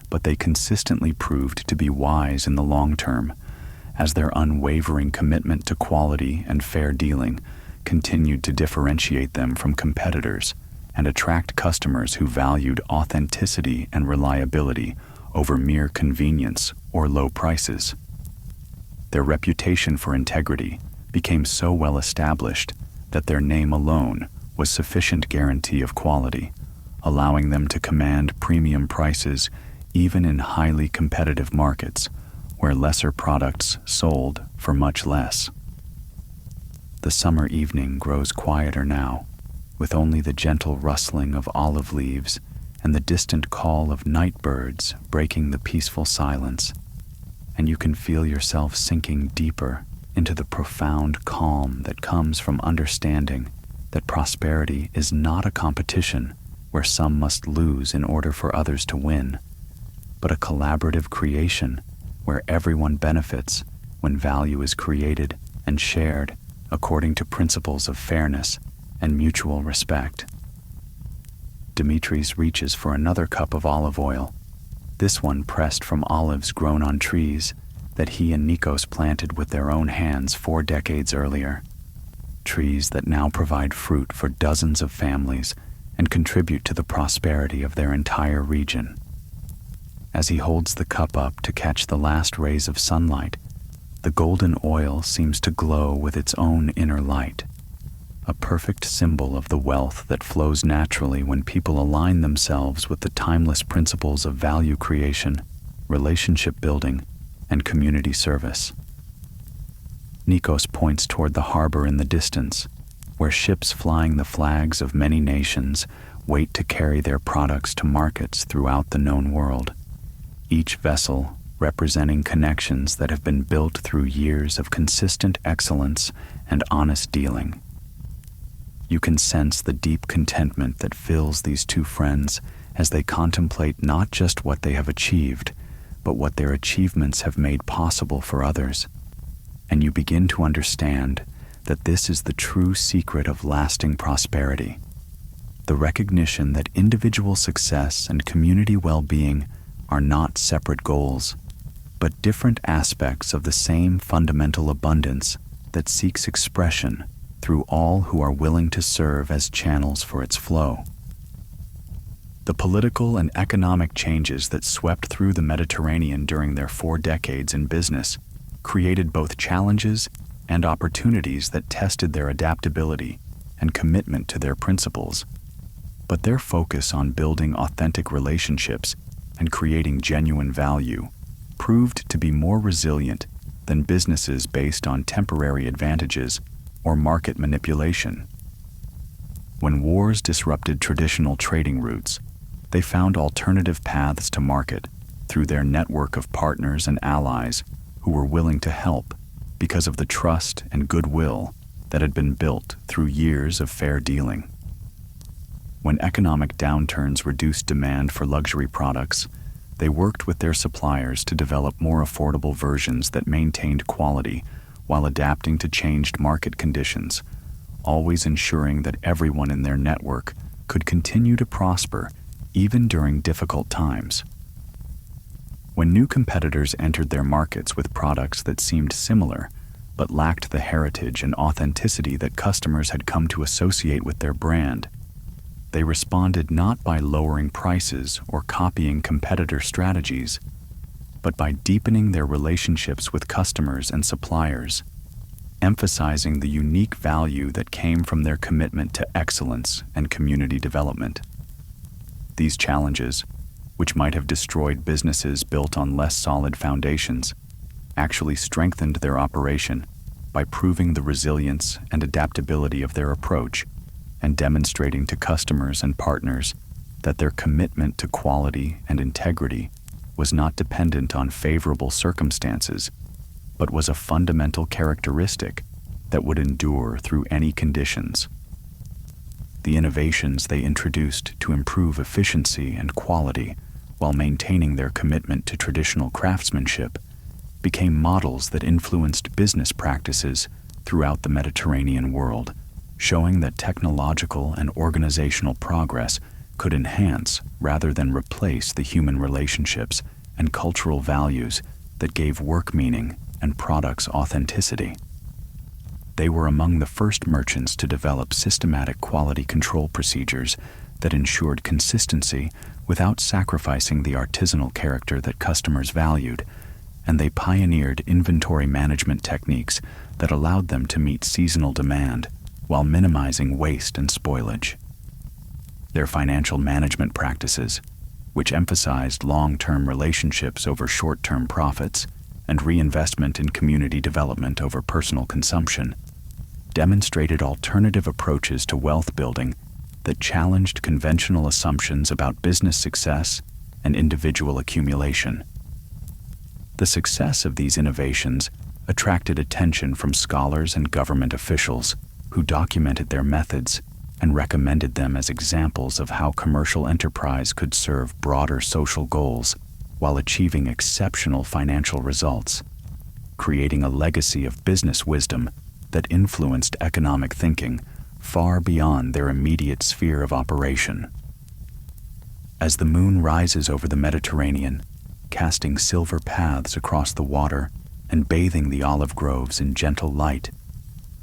but they consistently proved to be wise in the long term, as their unwavering commitment to quality and fair dealing continued to differentiate them from competitors and attract customers who valued authenticity and reliability over mere convenience or low prices. Their reputation for integrity became so well established that their name alone was sufficient guarantee of quality, allowing them to command premium prices even in highly competitive markets where lesser products sold for much less. The summer evening grows quieter now, with only the gentle rustling of olive leaves and the distant call of night birds breaking the peaceful silence, and you can feel yourself sinking deeper into the profound calm that comes from understanding that prosperity is not a competition where some must lose in order for others to win, but a collaborative creation where everyone benefits when value is created and shared according to principles of fairness and mutual respect. Dimitris reaches for another cup of olive oil, this one pressed from olives grown on trees that he and Nikos planted with their own hands 4 decades earlier. Trees that now provide fruit for dozens of families and contribute to the prosperity of their entire region. As he holds the cup up to catch the last rays of sunlight, the golden oil seems to glow with its own inner light, a perfect symbol of the wealth that flows naturally when people align themselves with the timeless principles of value creation, relationship building, and community service. Nikos points toward the harbor in the distance, where ships flying the flags of many nations wait to carry their products to markets throughout the known world, each vessel representing connections that have been built through years of consistent excellence and honest dealing. You can sense the deep contentment that fills these two friends as they contemplate not just what they have achieved, but what their achievements have made possible for others. And you begin to understand that this is the true secret of lasting prosperity, the recognition that individual success and community well-being are not separate goals, but different aspects of the same fundamental abundance that seeks expression through all who are willing to serve as channels for its flow. The political and economic changes that swept through the Mediterranean during their 4 decades in business created both challenges and opportunities that tested their adaptability and commitment to their principles. But their focus on building authentic relationships and creating genuine value proved to be more resilient than businesses based on temporary advantages or market manipulation. When wars disrupted traditional trading routes, they found alternative paths to market through their network of partners and allies who were willing to help because of the trust and goodwill that had been built through years of fair dealing. When economic downturns reduced demand for luxury products, they worked with their suppliers to develop more affordable versions that maintained quality while adapting to changed market conditions, always ensuring that everyone in their network could continue to prosper even during difficult times. When new competitors entered their markets with products that seemed similar but lacked the heritage and authenticity that customers had come to associate with their brand, they responded not by lowering prices or copying competitor strategies, but by deepening their relationships with customers and suppliers, emphasizing the unique value that came from their commitment to excellence and community development. These challenges, which might have destroyed businesses built on less solid foundations, actually strengthened their operation by proving the resilience and adaptability of their approach and demonstrating to customers and partners that their commitment to quality and integrity was not dependent on favorable circumstances, but was a fundamental characteristic that would endure through any conditions. The innovations they introduced to improve efficiency and quality while maintaining their commitment to traditional craftsmanship became models that influenced business practices throughout the Mediterranean world, showing that technological and organizational progress could enhance rather than replace the human relationships and cultural values that gave work meaning and products authenticity. They were among the first merchants to develop systematic quality control procedures that ensured consistency without sacrificing the artisanal character that customers valued, and they pioneered inventory management techniques that allowed them to meet seasonal demand while minimizing waste and spoilage. Their financial management practices, which emphasized long-term relationships over short-term profits and reinvestment in community development over personal consumption, demonstrated alternative approaches to wealth building that challenged conventional assumptions about business success and individual accumulation. The success of these innovations attracted attention from scholars and government officials who documented their methods and recommended them as examples of how commercial enterprise could serve broader social goals while achieving exceptional financial results, creating a legacy of business wisdom that influenced economic thinking far beyond their immediate sphere of operation. As the moon rises over the Mediterranean, casting silver paths across the water and bathing the olive groves in gentle light,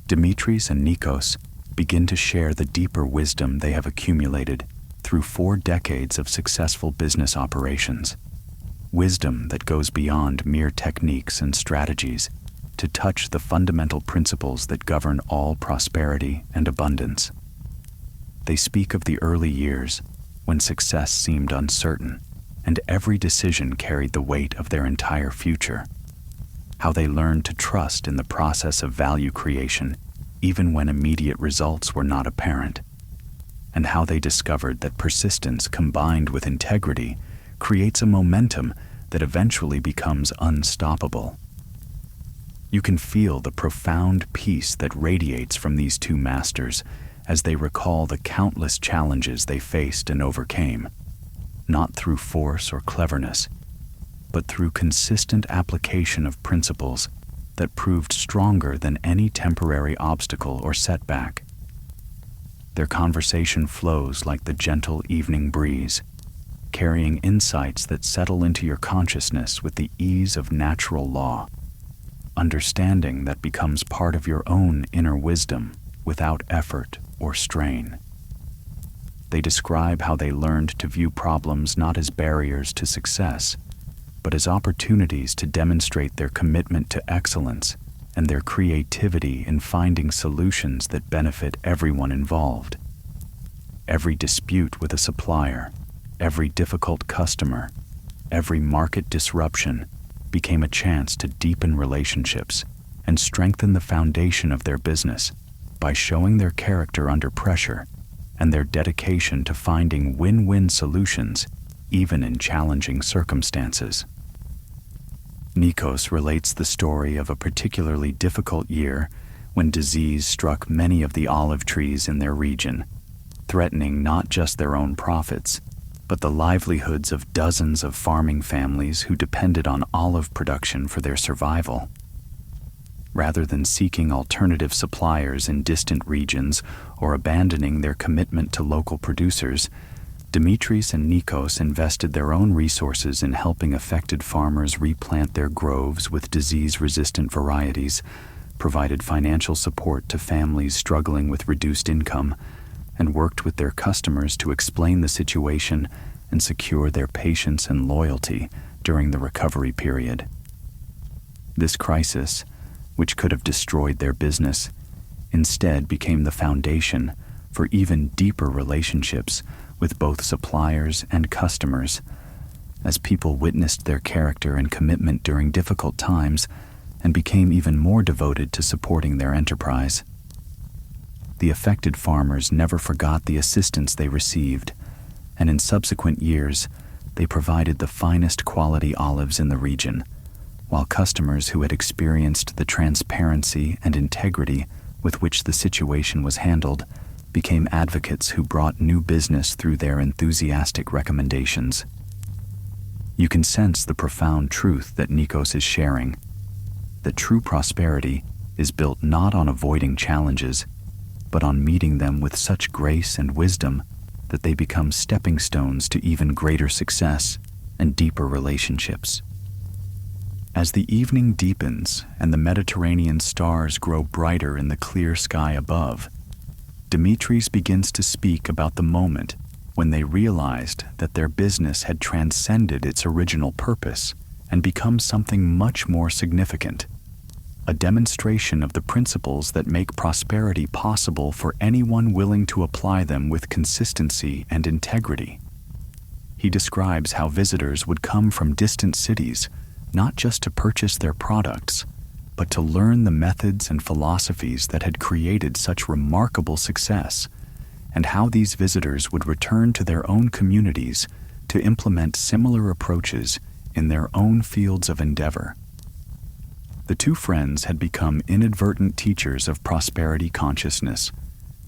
Dimitris and Nikos begin to share the deeper wisdom they have accumulated through 4 decades of successful business operations. Wisdom that goes beyond mere techniques and strategies to touch the fundamental principles that govern all prosperity and abundance. They speak of the early years when success seemed uncertain and every decision carried the weight of their entire future. How they learned to trust in the process of value creation even when immediate results were not apparent, and how they discovered that persistence combined with integrity creates a momentum that eventually becomes unstoppable. You can feel the profound peace that radiates from these two masters as they recall the countless challenges they faced and overcame, not through force or cleverness, but through consistent application of principles that proved stronger than any temporary obstacle or setback. Their conversation flows like the gentle evening breeze, carrying insights that settle into your consciousness with the ease of natural law, understanding that becomes part of your own inner wisdom without effort or strain. They describe how they learned to view problems not as barriers to success, but as opportunities to demonstrate their commitment to excellence and their creativity in finding solutions that benefit everyone involved. Every dispute with a supplier, every difficult customer, every market disruption became a chance to deepen relationships and strengthen the foundation of their business by showing their character under pressure and their dedication to finding win-win solutions even in challenging circumstances. Nikos relates the story of a particularly difficult year when disease struck many of the olive trees in their region, threatening not just their own profits, but the livelihoods of dozens of farming families who depended on olive production for their survival. Rather than seeking alternative suppliers in distant regions or abandoning their commitment to local producers, Dimitris and Nikos invested their own resources in helping affected farmers replant their groves with disease-resistant varieties, provided financial support to families struggling with reduced income, and worked with their customers to explain the situation and secure their patience and loyalty during the recovery period. This crisis, which could have destroyed their business, instead became the foundation for even deeper relationships with both suppliers and customers, as people witnessed their character and commitment during difficult times and became even more devoted to supporting their enterprise. The affected farmers never forgot the assistance they received, and in subsequent years, they provided the finest quality olives in the region, while customers who had experienced the transparency and integrity with which the situation was handled became advocates who brought new business through their enthusiastic recommendations. You can sense the profound truth that Nikos is sharing, that true prosperity is built not on avoiding challenges, but on meeting them with such grace and wisdom that they become stepping stones to even greater success and deeper relationships. As the evening deepens and the Mediterranean stars grow brighter in the clear sky above, Dimitris begins to speak about the moment when they realized that their business had transcended its original purpose and become something much more significant, a demonstration of the principles that make prosperity possible for anyone willing to apply them with consistency and integrity. He describes how visitors would come from distant cities not just to purchase their products, but to learn the methods and philosophies that had created such remarkable success, and how these visitors would return to their own communities to implement similar approaches in their own fields of endeavor. The two friends had become inadvertent teachers of prosperity consciousness,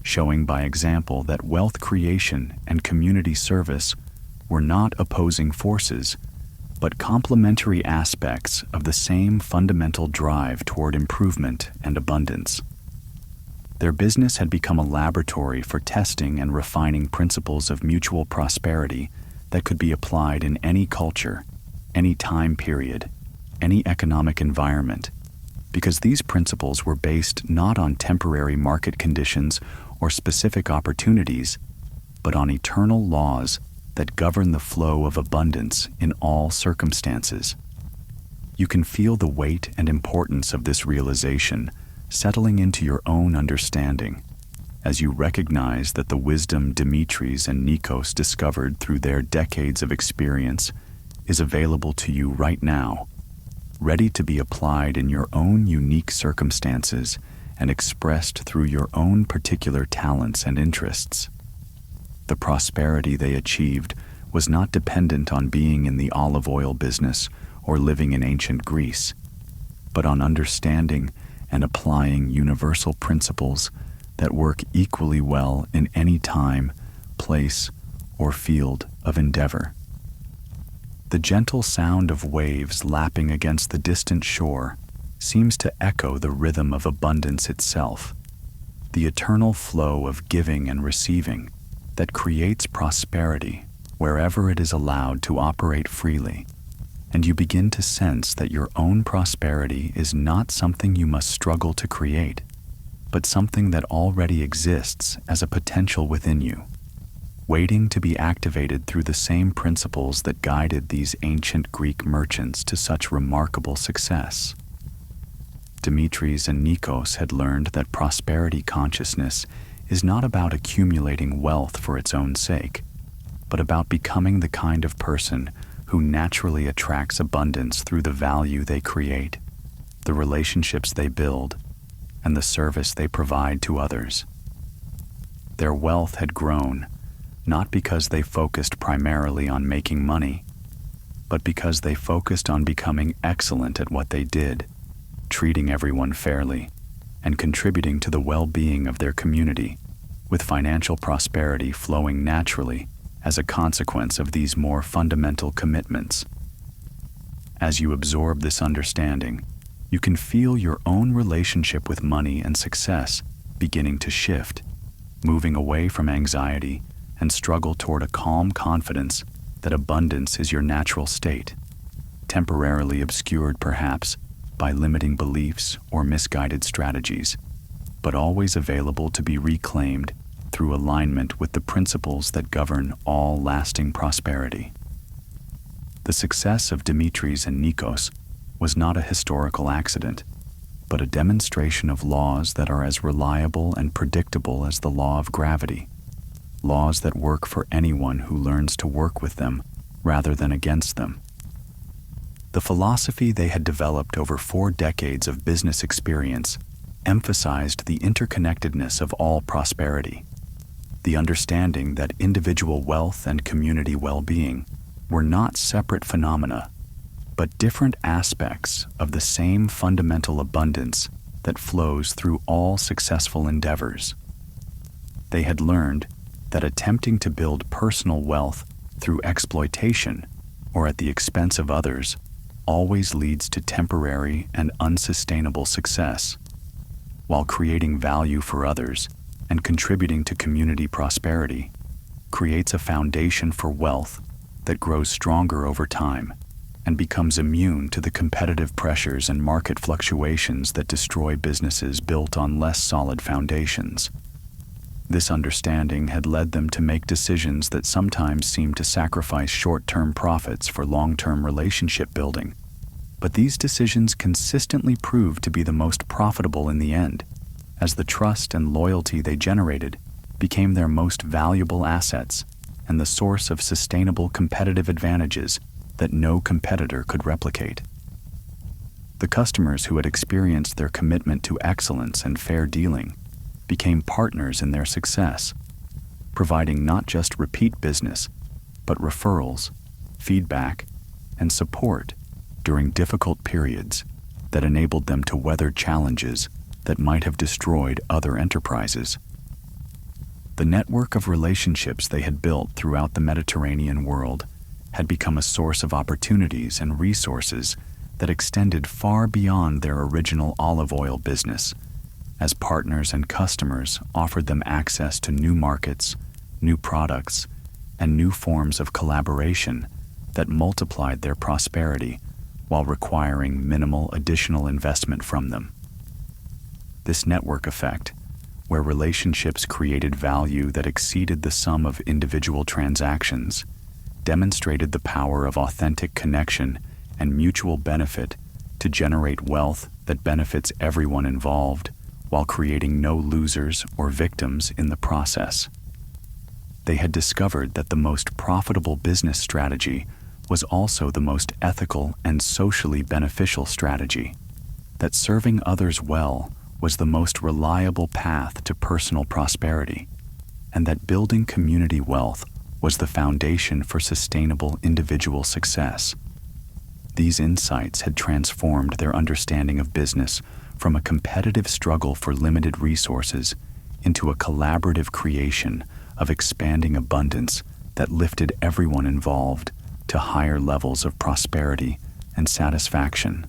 showing by example that wealth creation and community service were not opposing forces, but complementary aspects of the same fundamental drive toward improvement and abundance. Their business had become a laboratory for testing and refining principles of mutual prosperity that could be applied in any culture, any time period, any economic environment, because these principles were based not on temporary market conditions or specific opportunities, but on eternal laws that govern the flow of abundance in all circumstances. You can feel the weight and importance of this realization settling into your own understanding as you recognize that the wisdom Dimitris and Nikos discovered through their decades of experience is available to you right now, ready to be applied in your own unique circumstances and expressed through your own particular talents and interests. The prosperity they achieved was not dependent on being in the olive oil business or living in ancient Greece, but on understanding and applying universal principles that work equally well in any time, place, or field of endeavor. The gentle sound of waves lapping against the distant shore seems to echo the rhythm of abundance itself, the eternal flow of giving and receiving that creates prosperity wherever it is allowed to operate freely, and you begin to sense that your own prosperity is not something you must struggle to create, but something that already exists as a potential within you, waiting to be activated through the same principles that guided these ancient Greek merchants to such remarkable success. Dimitris and Nikos had learned that prosperity consciousness is not about accumulating wealth for its own sake, but about becoming the kind of person who naturally attracts abundance through the value they create, the relationships they build, and the service they provide to others. Their wealth had grown, not because they focused primarily on making money, but because they focused on becoming excellent at what they did, treating everyone fairly, and contributing to the well-being of their community, with financial prosperity flowing naturally as a consequence of these more fundamental commitments. As you absorb this understanding, you can feel your own relationship with money and success beginning to shift, moving away from anxiety and struggle toward a calm confidence that abundance is your natural state, temporarily obscured perhaps by limiting beliefs or misguided strategies, but always available to be reclaimed through alignment with the principles that govern all lasting prosperity. The success of Dimitris and Nikos was not a historical accident, but a demonstration of laws that are as reliable and predictable as the law of gravity, laws that work for anyone who learns to work with them rather than against them. The philosophy they had developed over 4 decades of business experience emphasized the interconnectedness of all prosperity, the understanding that individual wealth and community well-being were not separate phenomena, but different aspects of the same fundamental abundance that flows through all successful endeavors. They had learned that attempting to build personal wealth through exploitation or at the expense of others always leads to temporary and unsustainable success, while creating value for others and contributing to community prosperity creates a foundation for wealth that grows stronger over time and becomes immune to the competitive pressures and market fluctuations that destroy businesses built on less solid foundations. This understanding had led them to make decisions that sometimes seemed to sacrifice short-term profits for long-term relationship building, but these decisions consistently proved to be the most profitable in the end, as the trust and loyalty they generated became their most valuable assets and the source of sustainable competitive advantages that no competitor could replicate. The customers who had experienced their commitment to excellence and fair dealing became partners in their success, providing not just repeat business, but referrals, feedback, and support during difficult periods that enabled them to weather challenges that might have destroyed other enterprises. The network of relationships they had built throughout the Mediterranean world had become a source of opportunities and resources that extended far beyond their original olive oil business, as partners and customers offered them access to new markets, new products, and new forms of collaboration that multiplied their prosperity while requiring minimal additional investment from them. This network effect, where relationships created value that exceeded the sum of individual transactions, demonstrated the power of authentic connection and mutual benefit to generate wealth that benefits everyone involved while creating no losers or victims in the process. They had discovered that the most profitable business strategy was also the most ethical and socially beneficial strategy, that serving others well was the most reliable path to personal prosperity, and that building community wealth was the foundation for sustainable individual success. These insights had transformed their understanding of business from a competitive struggle for limited resources into a collaborative creation of expanding abundance that lifted everyone involved to higher levels of prosperity and satisfaction.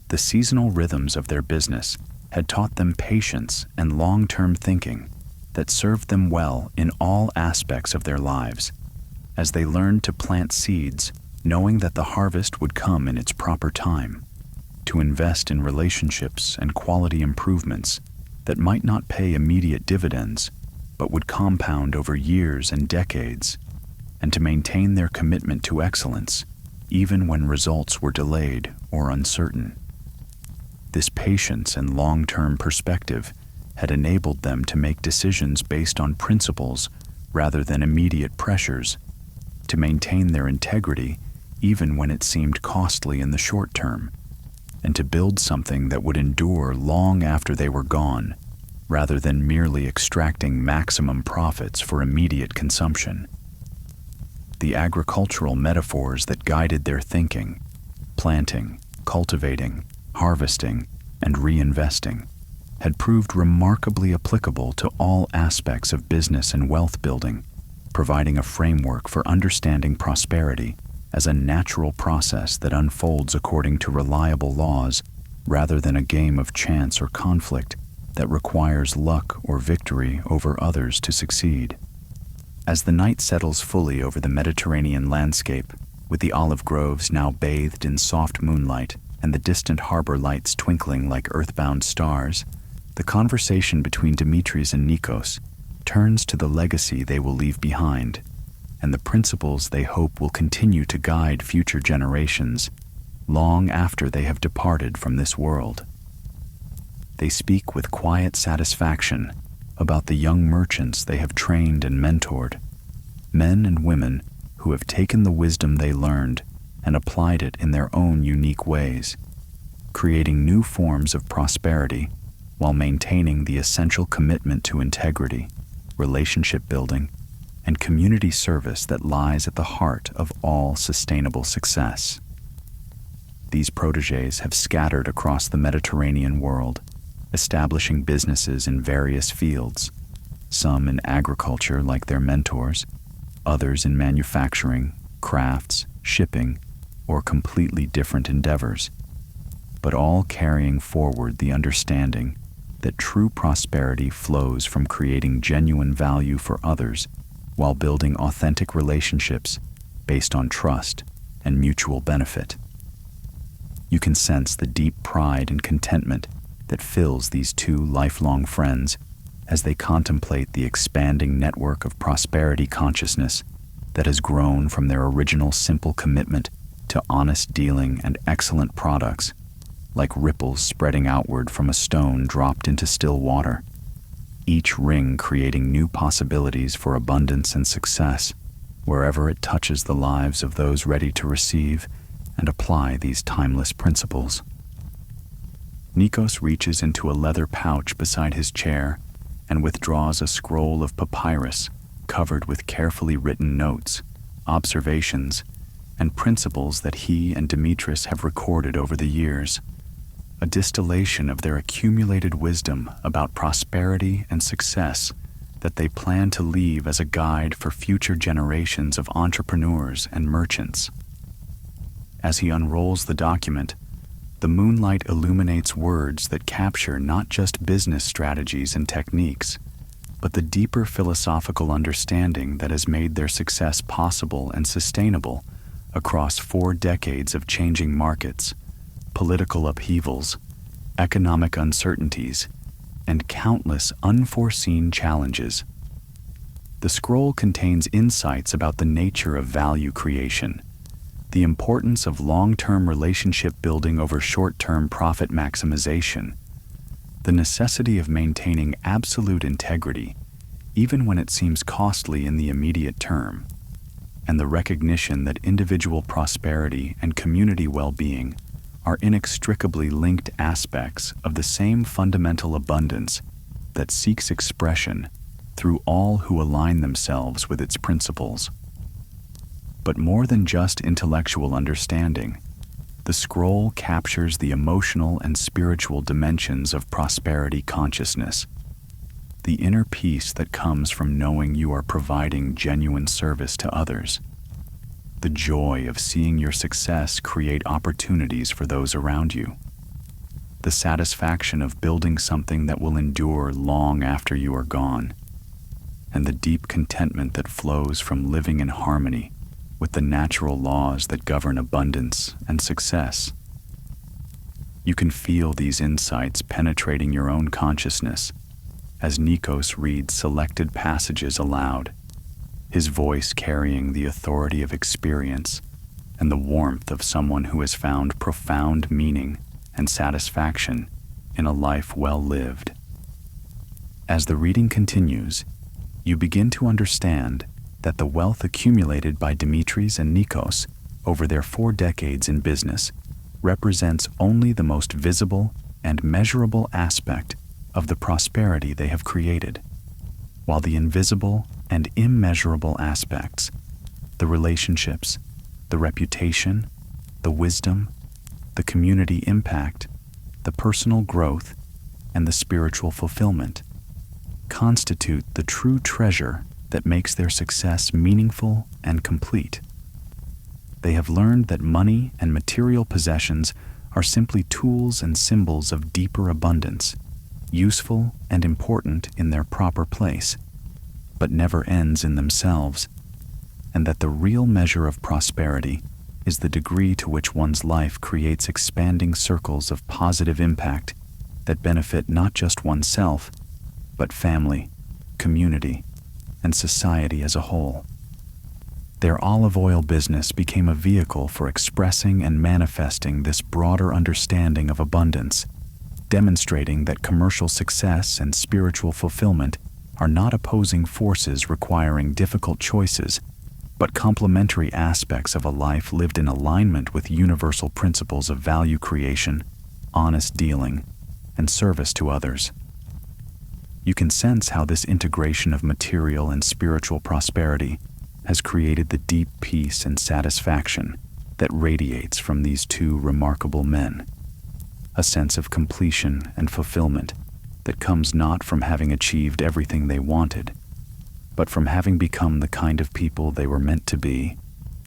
The seasonal rhythms of their business had taught them patience and long-term thinking that served them well in all aspects of their lives, as they learned to plant seeds knowing that the harvest would come in its proper time, to invest in relationships and quality improvements that might not pay immediate dividends but would compound over years and decades, and to maintain their commitment to excellence even when results were delayed or uncertain. This patience and long-term perspective had enabled them to make decisions based on principles rather than immediate pressures, to maintain their integrity even when it seemed costly in the short term, and to build something that would endure long after they were gone, rather than merely extracting maximum profits for immediate consumption. The agricultural metaphors that guided their thinking, planting, cultivating, harvesting, and reinvesting, had proved remarkably applicable to all aspects of business and wealth building, providing a framework for understanding prosperity as a natural process that unfolds according to reliable laws rather than a game of chance or conflict that requires luck or victory over others to succeed. As the night settles fully over the Mediterranean landscape, with the olive groves now bathed in soft moonlight and the distant harbor lights twinkling like earthbound stars, the conversation between Dimitris and Nikos turns to the legacy they will leave behind and the principles they hope will continue to guide future generations long after they have departed from this world. They speak with quiet satisfaction about the young merchants they have trained and mentored, men and women who have taken the wisdom they learned and applied it in their own unique ways, creating new forms of prosperity while maintaining the essential commitment to integrity, relationship building, and community service that lies at the heart of all sustainable success. These protégés have scattered across the Mediterranean world, establishing businesses in various fields, some in agriculture like their mentors, others in manufacturing, crafts, shipping, or completely different endeavors, but all carrying forward the understanding that true prosperity flows from creating genuine value for others while building authentic relationships based on trust and mutual benefit. You can sense the deep pride and contentment that fills these two lifelong friends as they contemplate the expanding network of prosperity consciousness that has grown from their original simple commitment to honest dealing and excellent products, like ripples spreading outward from a stone dropped into still water, each ring creating new possibilities for abundance and success wherever it touches the lives of those ready to receive and apply these timeless principles. Nikos reaches into a leather pouch beside his chair and withdraws a scroll of papyrus covered with carefully written notes, observations, and principles that he and Dimitris have recorded over the years, a distillation of their accumulated wisdom about prosperity and success that they plan to leave as a guide for future generations of entrepreneurs and merchants. As he unrolls the document, the moonlight illuminates words that capture not just business strategies and techniques, but the deeper philosophical understanding that has made their success possible and sustainable across 4 decades of changing markets, political upheavals, economic uncertainties, and countless unforeseen challenges. The scroll contains insights about the nature of value creation, the importance of long-term relationship building over short-term profit maximization, the necessity of maintaining absolute integrity, even when it seems costly in the immediate term, and the recognition that individual prosperity and community well-being are inextricably linked aspects of the same fundamental abundance that seeks expression through all who align themselves with its principles. But more than just intellectual understanding, the scroll captures the emotional and spiritual dimensions of prosperity consciousness, the inner peace that comes from knowing you are providing genuine service to others, the joy of seeing your success create opportunities for those around you, the satisfaction of building something that will endure long after you are gone, and the deep contentment that flows from living in harmony with the natural laws that govern abundance and success. You can feel these insights penetrating your own consciousness as Nikos reads selected passages aloud, his voice carrying the authority of experience and the warmth of someone who has found profound meaning and satisfaction in a life well lived. As the reading continues, you begin to understand that the wealth accumulated by Dimitris and Nikos over their 4 decades in business represents only the most visible and measurable aspect of the prosperity they have created, while the invisible and immeasurable aspects, the relationships, the reputation, the wisdom, the community impact, the personal growth, and the spiritual fulfillment, constitute the true treasure that makes their success meaningful and complete. They have learned that money and material possessions are simply tools and symbols of deeper abundance, useful and important in their proper place, but never ends in themselves, and that the real measure of prosperity is the degree to which one's life creates expanding circles of positive impact that benefit not just oneself, but family, community, and society as a whole. Their olive oil business became a vehicle for expressing and manifesting this broader understanding of abundance, demonstrating that commercial success and spiritual fulfillment are not opposing forces requiring difficult choices, but complementary aspects of a life lived in alignment with universal principles of value creation, honest dealing, and service to others. You can sense how this integration of material and spiritual prosperity has created the deep peace and satisfaction that radiates from these 2 remarkable men, a sense of completion and fulfillment that comes not from having achieved everything they wanted, but from having become the kind of people they were meant to be,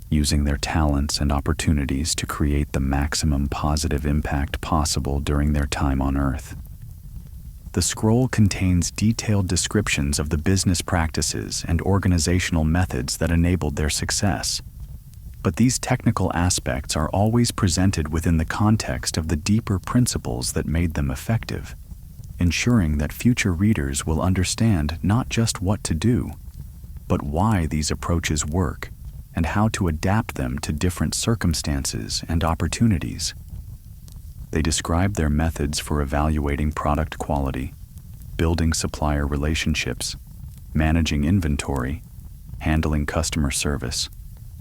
using their talents and opportunities to create the maximum positive impact possible during their time on Earth. The scroll contains detailed descriptions of the business practices and organizational methods that enabled their success, but these technical aspects are always presented within the context of the deeper principles that made them effective, ensuring that future readers will understand not just what to do, but why these approaches work and how to adapt them to different circumstances and opportunities. They describe their methods for evaluating product quality, building supplier relationships, managing inventory, handling customer service,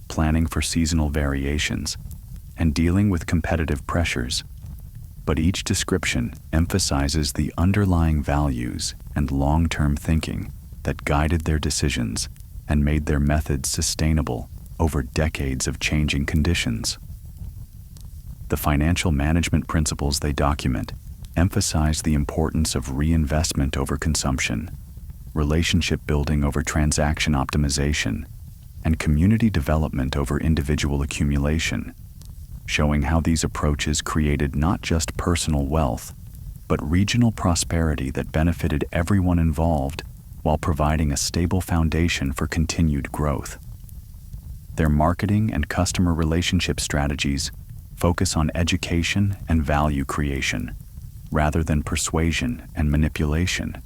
planning for seasonal variations, and dealing with competitive pressures. But each description emphasizes the underlying values and long-term thinking that guided their decisions and made their methods sustainable over decades of changing conditions. The financial management principles they document emphasize the importance of reinvestment over consumption, relationship building over transaction optimization, and community development over individual accumulation, showing how these approaches created not just personal wealth, but regional prosperity that benefited everyone involved while providing a stable foundation for continued growth. Their marketing and customer relationship strategies focus on education and value creation, rather than persuasion and manipulation,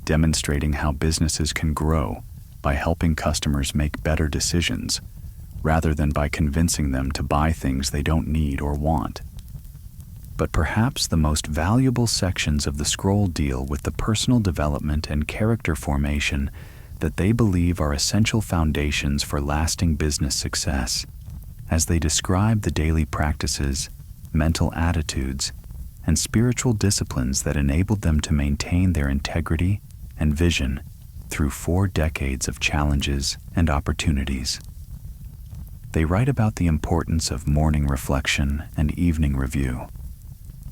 demonstrating how businesses can grow by helping customers make better decisions, rather than by convincing them to buy things they don't need or want. But perhaps the most valuable sections of the scroll deal with the personal development and character formation that they believe are essential foundations for lasting business success, as they describe the daily practices, mental attitudes, and spiritual disciplines that enabled them to maintain their integrity and vision through 4 decades of challenges and opportunities. They write about the importance of morning reflection and evening review,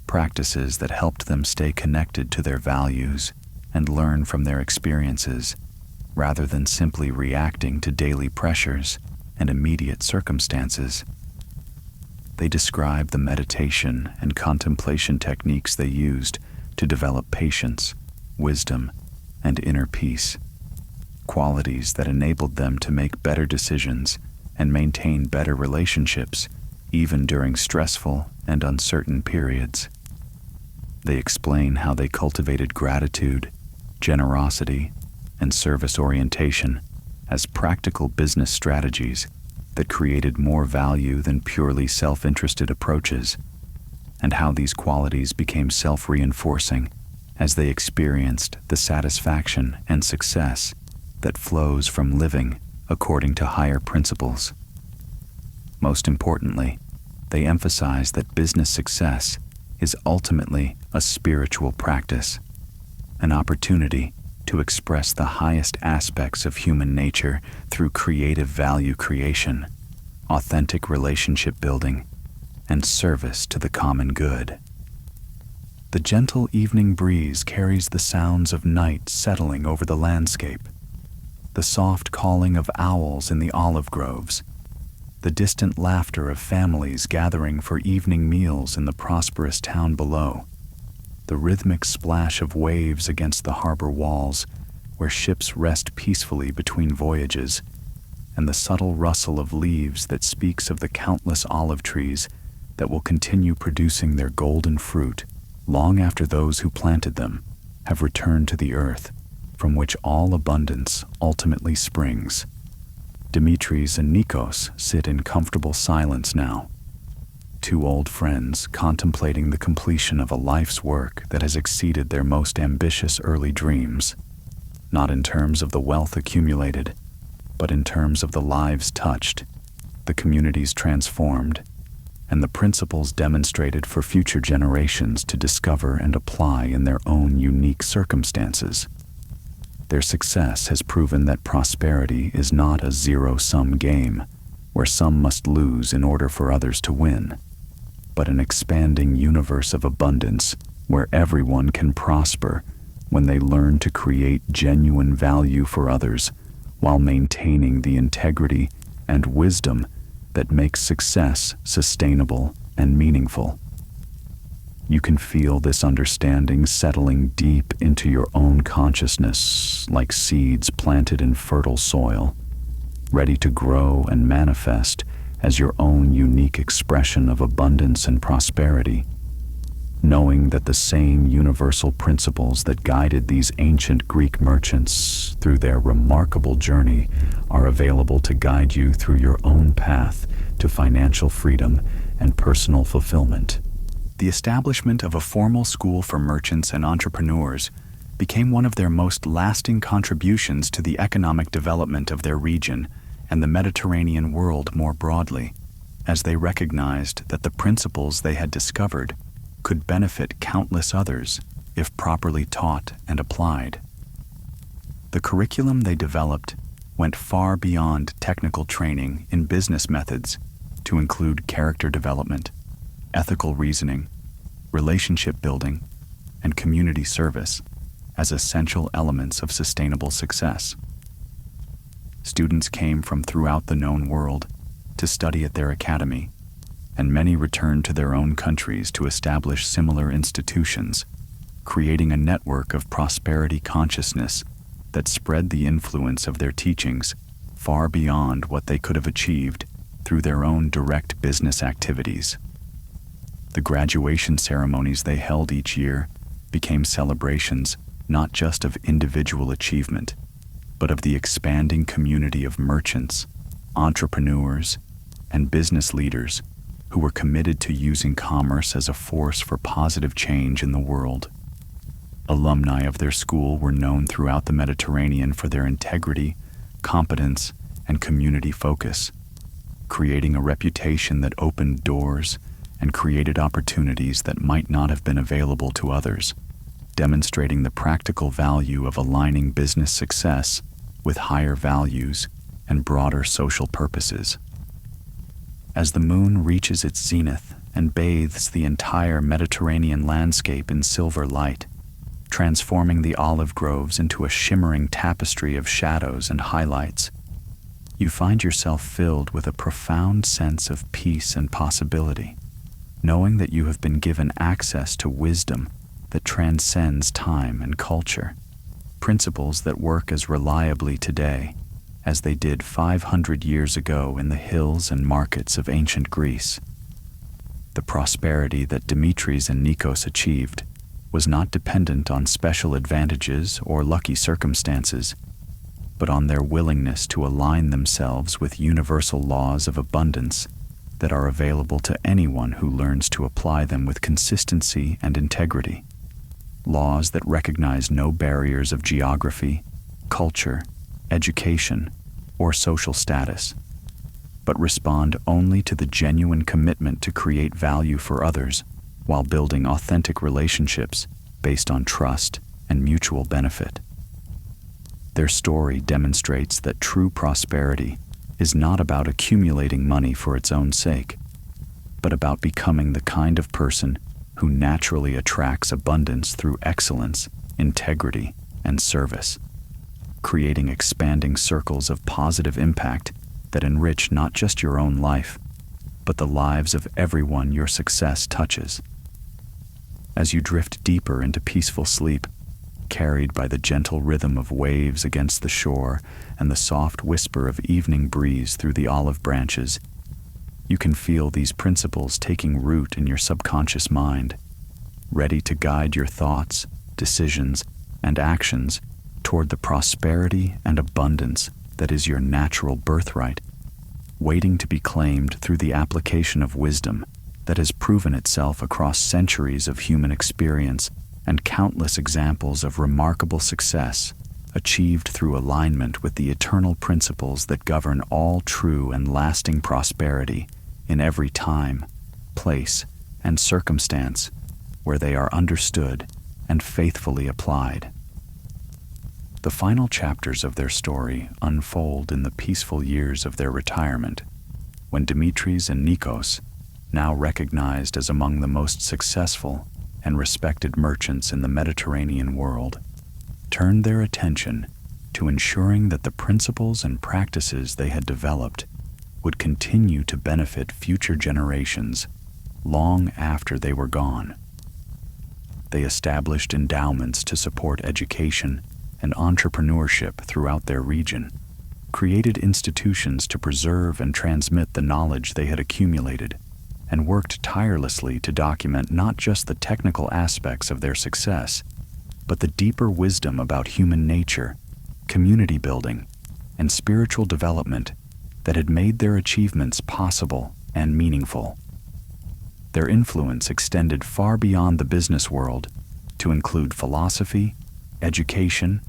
practices that helped them stay connected to their values and learn from their experiences, rather than simply reacting to daily pressures and immediate circumstances. They describe the meditation and contemplation techniques they used to develop patience, wisdom, and inner peace, qualities that enabled them to make better decisions and maintain better relationships even during stressful and uncertain periods. They explain how they cultivated gratitude, generosity, and service orientation as practical business strategies that created more value than purely self-interested approaches, and how these qualities became self-reinforcing as they experienced the satisfaction and success that flows from living according to higher principles. Most importantly, they emphasize that business success is ultimately a spiritual practice, an opportunity to express the highest aspects of human nature through creative value creation, authentic relationship building, and service to the common good. The gentle evening breeze carries the sounds of night settling over the landscape, the soft calling of owls in the olive groves, the distant laughter of families gathering for evening meals in the prosperous town below, the rhythmic splash of waves against the harbor walls where ships rest peacefully between voyages, and the subtle rustle of leaves that speaks of the countless olive trees that will continue producing their golden fruit long after those who planted them have returned to the earth, from which all abundance ultimately springs. Dimitris and Nikos sit in comfortable silence now, two old friends contemplating the completion of a life's work that has exceeded their most ambitious early dreams, not in terms of the wealth accumulated, but in terms of the lives touched, the communities transformed, and the principles demonstrated for future generations to discover and apply in their own unique circumstances. Their success has proven that prosperity is not a zero-sum game, where some must lose in order for others to win, but an expanding universe of abundance where everyone can prosper when they learn to create genuine value for others while maintaining the integrity and wisdom that makes success sustainable and meaningful. You can feel this understanding settling deep into your own consciousness like seeds planted in fertile soil, ready to grow and manifest as your own unique expression of abundance and prosperity, knowing that the same universal principles that guided these ancient Greek merchants through their remarkable journey are available to guide you through your own path to financial freedom and personal fulfillment. The establishment of a formal school for merchants and entrepreneurs became one of their most lasting contributions to the economic development of their region and the Mediterranean world more broadly, as they recognized that the principles they had discovered could benefit countless others if properly taught and applied. The curriculum they developed went far beyond technical training in business methods to include character development, ethical reasoning, relationship building, and community service as essential elements of sustainable success. Students came from throughout the known world to study at their academy, and many returned to their own countries to establish similar institutions, creating a network of prosperity consciousness that spread the influence of their teachings far beyond what they could have achieved through their own direct business activities. The graduation ceremonies they held each year became celebrations not just of individual achievement, but of the expanding community of merchants, entrepreneurs, and business leaders who were committed to using commerce as a force for positive change in the world. Alumni of their school were known throughout the Mediterranean for their integrity, competence, and community focus, creating a reputation that opened doors and created opportunities that might not have been available to others, demonstrating the practical value of aligning business success with higher values and broader social purposes. As the moon reaches its zenith and bathes the entire Mediterranean landscape in silver light, transforming the olive groves into a shimmering tapestry of shadows and highlights, you find yourself filled with a profound sense of peace and possibility, knowing that you have been given access to wisdom that transcends time and culture, principles that work as reliably today as they did 500 years ago in the hills and markets of ancient Greece. The prosperity that Dimitris and Nikos achieved was not dependent on special advantages or lucky circumstances, but on their willingness to align themselves with universal laws of abundance that are available to anyone who learns to apply them with consistency and integrity. Laws that recognize no barriers of geography, culture, education, or social status, but respond only to the genuine commitment to create value for others while building authentic relationships based on trust and mutual benefit. Their story demonstrates that true prosperity is not about accumulating money for its own sake, but about becoming the kind of person who naturally attracts abundance through excellence, integrity, and service, creating expanding circles of positive impact that enrich not just your own life, but the lives of everyone your success touches. As you drift deeper into peaceful sleep, carried by the gentle rhythm of waves against the shore and the soft whisper of evening breeze through the olive branches, you can feel these principles taking root in your subconscious mind, ready to guide your thoughts, decisions, and actions toward the prosperity and abundance that is your natural birthright, waiting to be claimed through the application of wisdom that has proven itself across centuries of human experience and countless examples of remarkable success achieved through alignment with the eternal principles that govern all true and lasting prosperity in every time, place, and circumstance where they are understood and faithfully applied. The final chapters of their story unfold in the peaceful years of their retirement, when Dimitris and Nikos, now recognized as among the most successful and respected merchants in the Mediterranean world, turned their attention to ensuring that the principles and practices they had developed would continue to benefit future generations long after they were gone. They established endowments to support education and entrepreneurship throughout their region, created institutions to preserve and transmit the knowledge they had accumulated, and worked tirelessly to document not just the technical aspects of their success, but the deeper wisdom about human nature, community building, and spiritual development that had made their achievements possible and meaningful. Their influence extended far beyond the business world to include philosophy, education,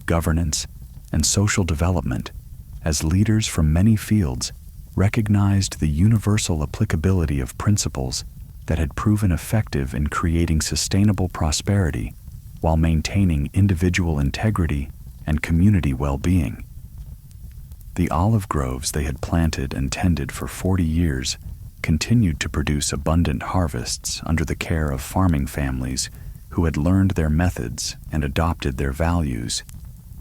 governance, and social development, as leaders from many fields recognized the universal applicability of principles that had proven effective in creating sustainable prosperity while maintaining individual integrity and community well-being. The olive groves they had planted and tended for 40 years continued to produce abundant harvests under the care of farming families who had learned their methods and adopted their values,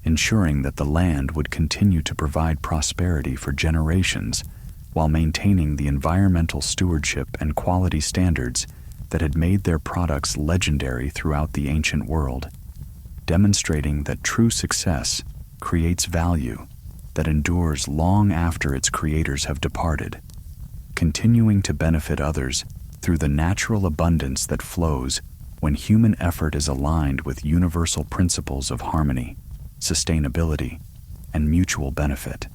ensuring that the land would continue to provide prosperity for generations while maintaining the environmental stewardship and quality standards that had made their products legendary throughout the ancient world, demonstrating that true success creates value that endures long after its creators have departed, continuing to benefit others through the natural abundance that flows when human effort is aligned with universal principles of harmony, sustainability, and mutual benefit.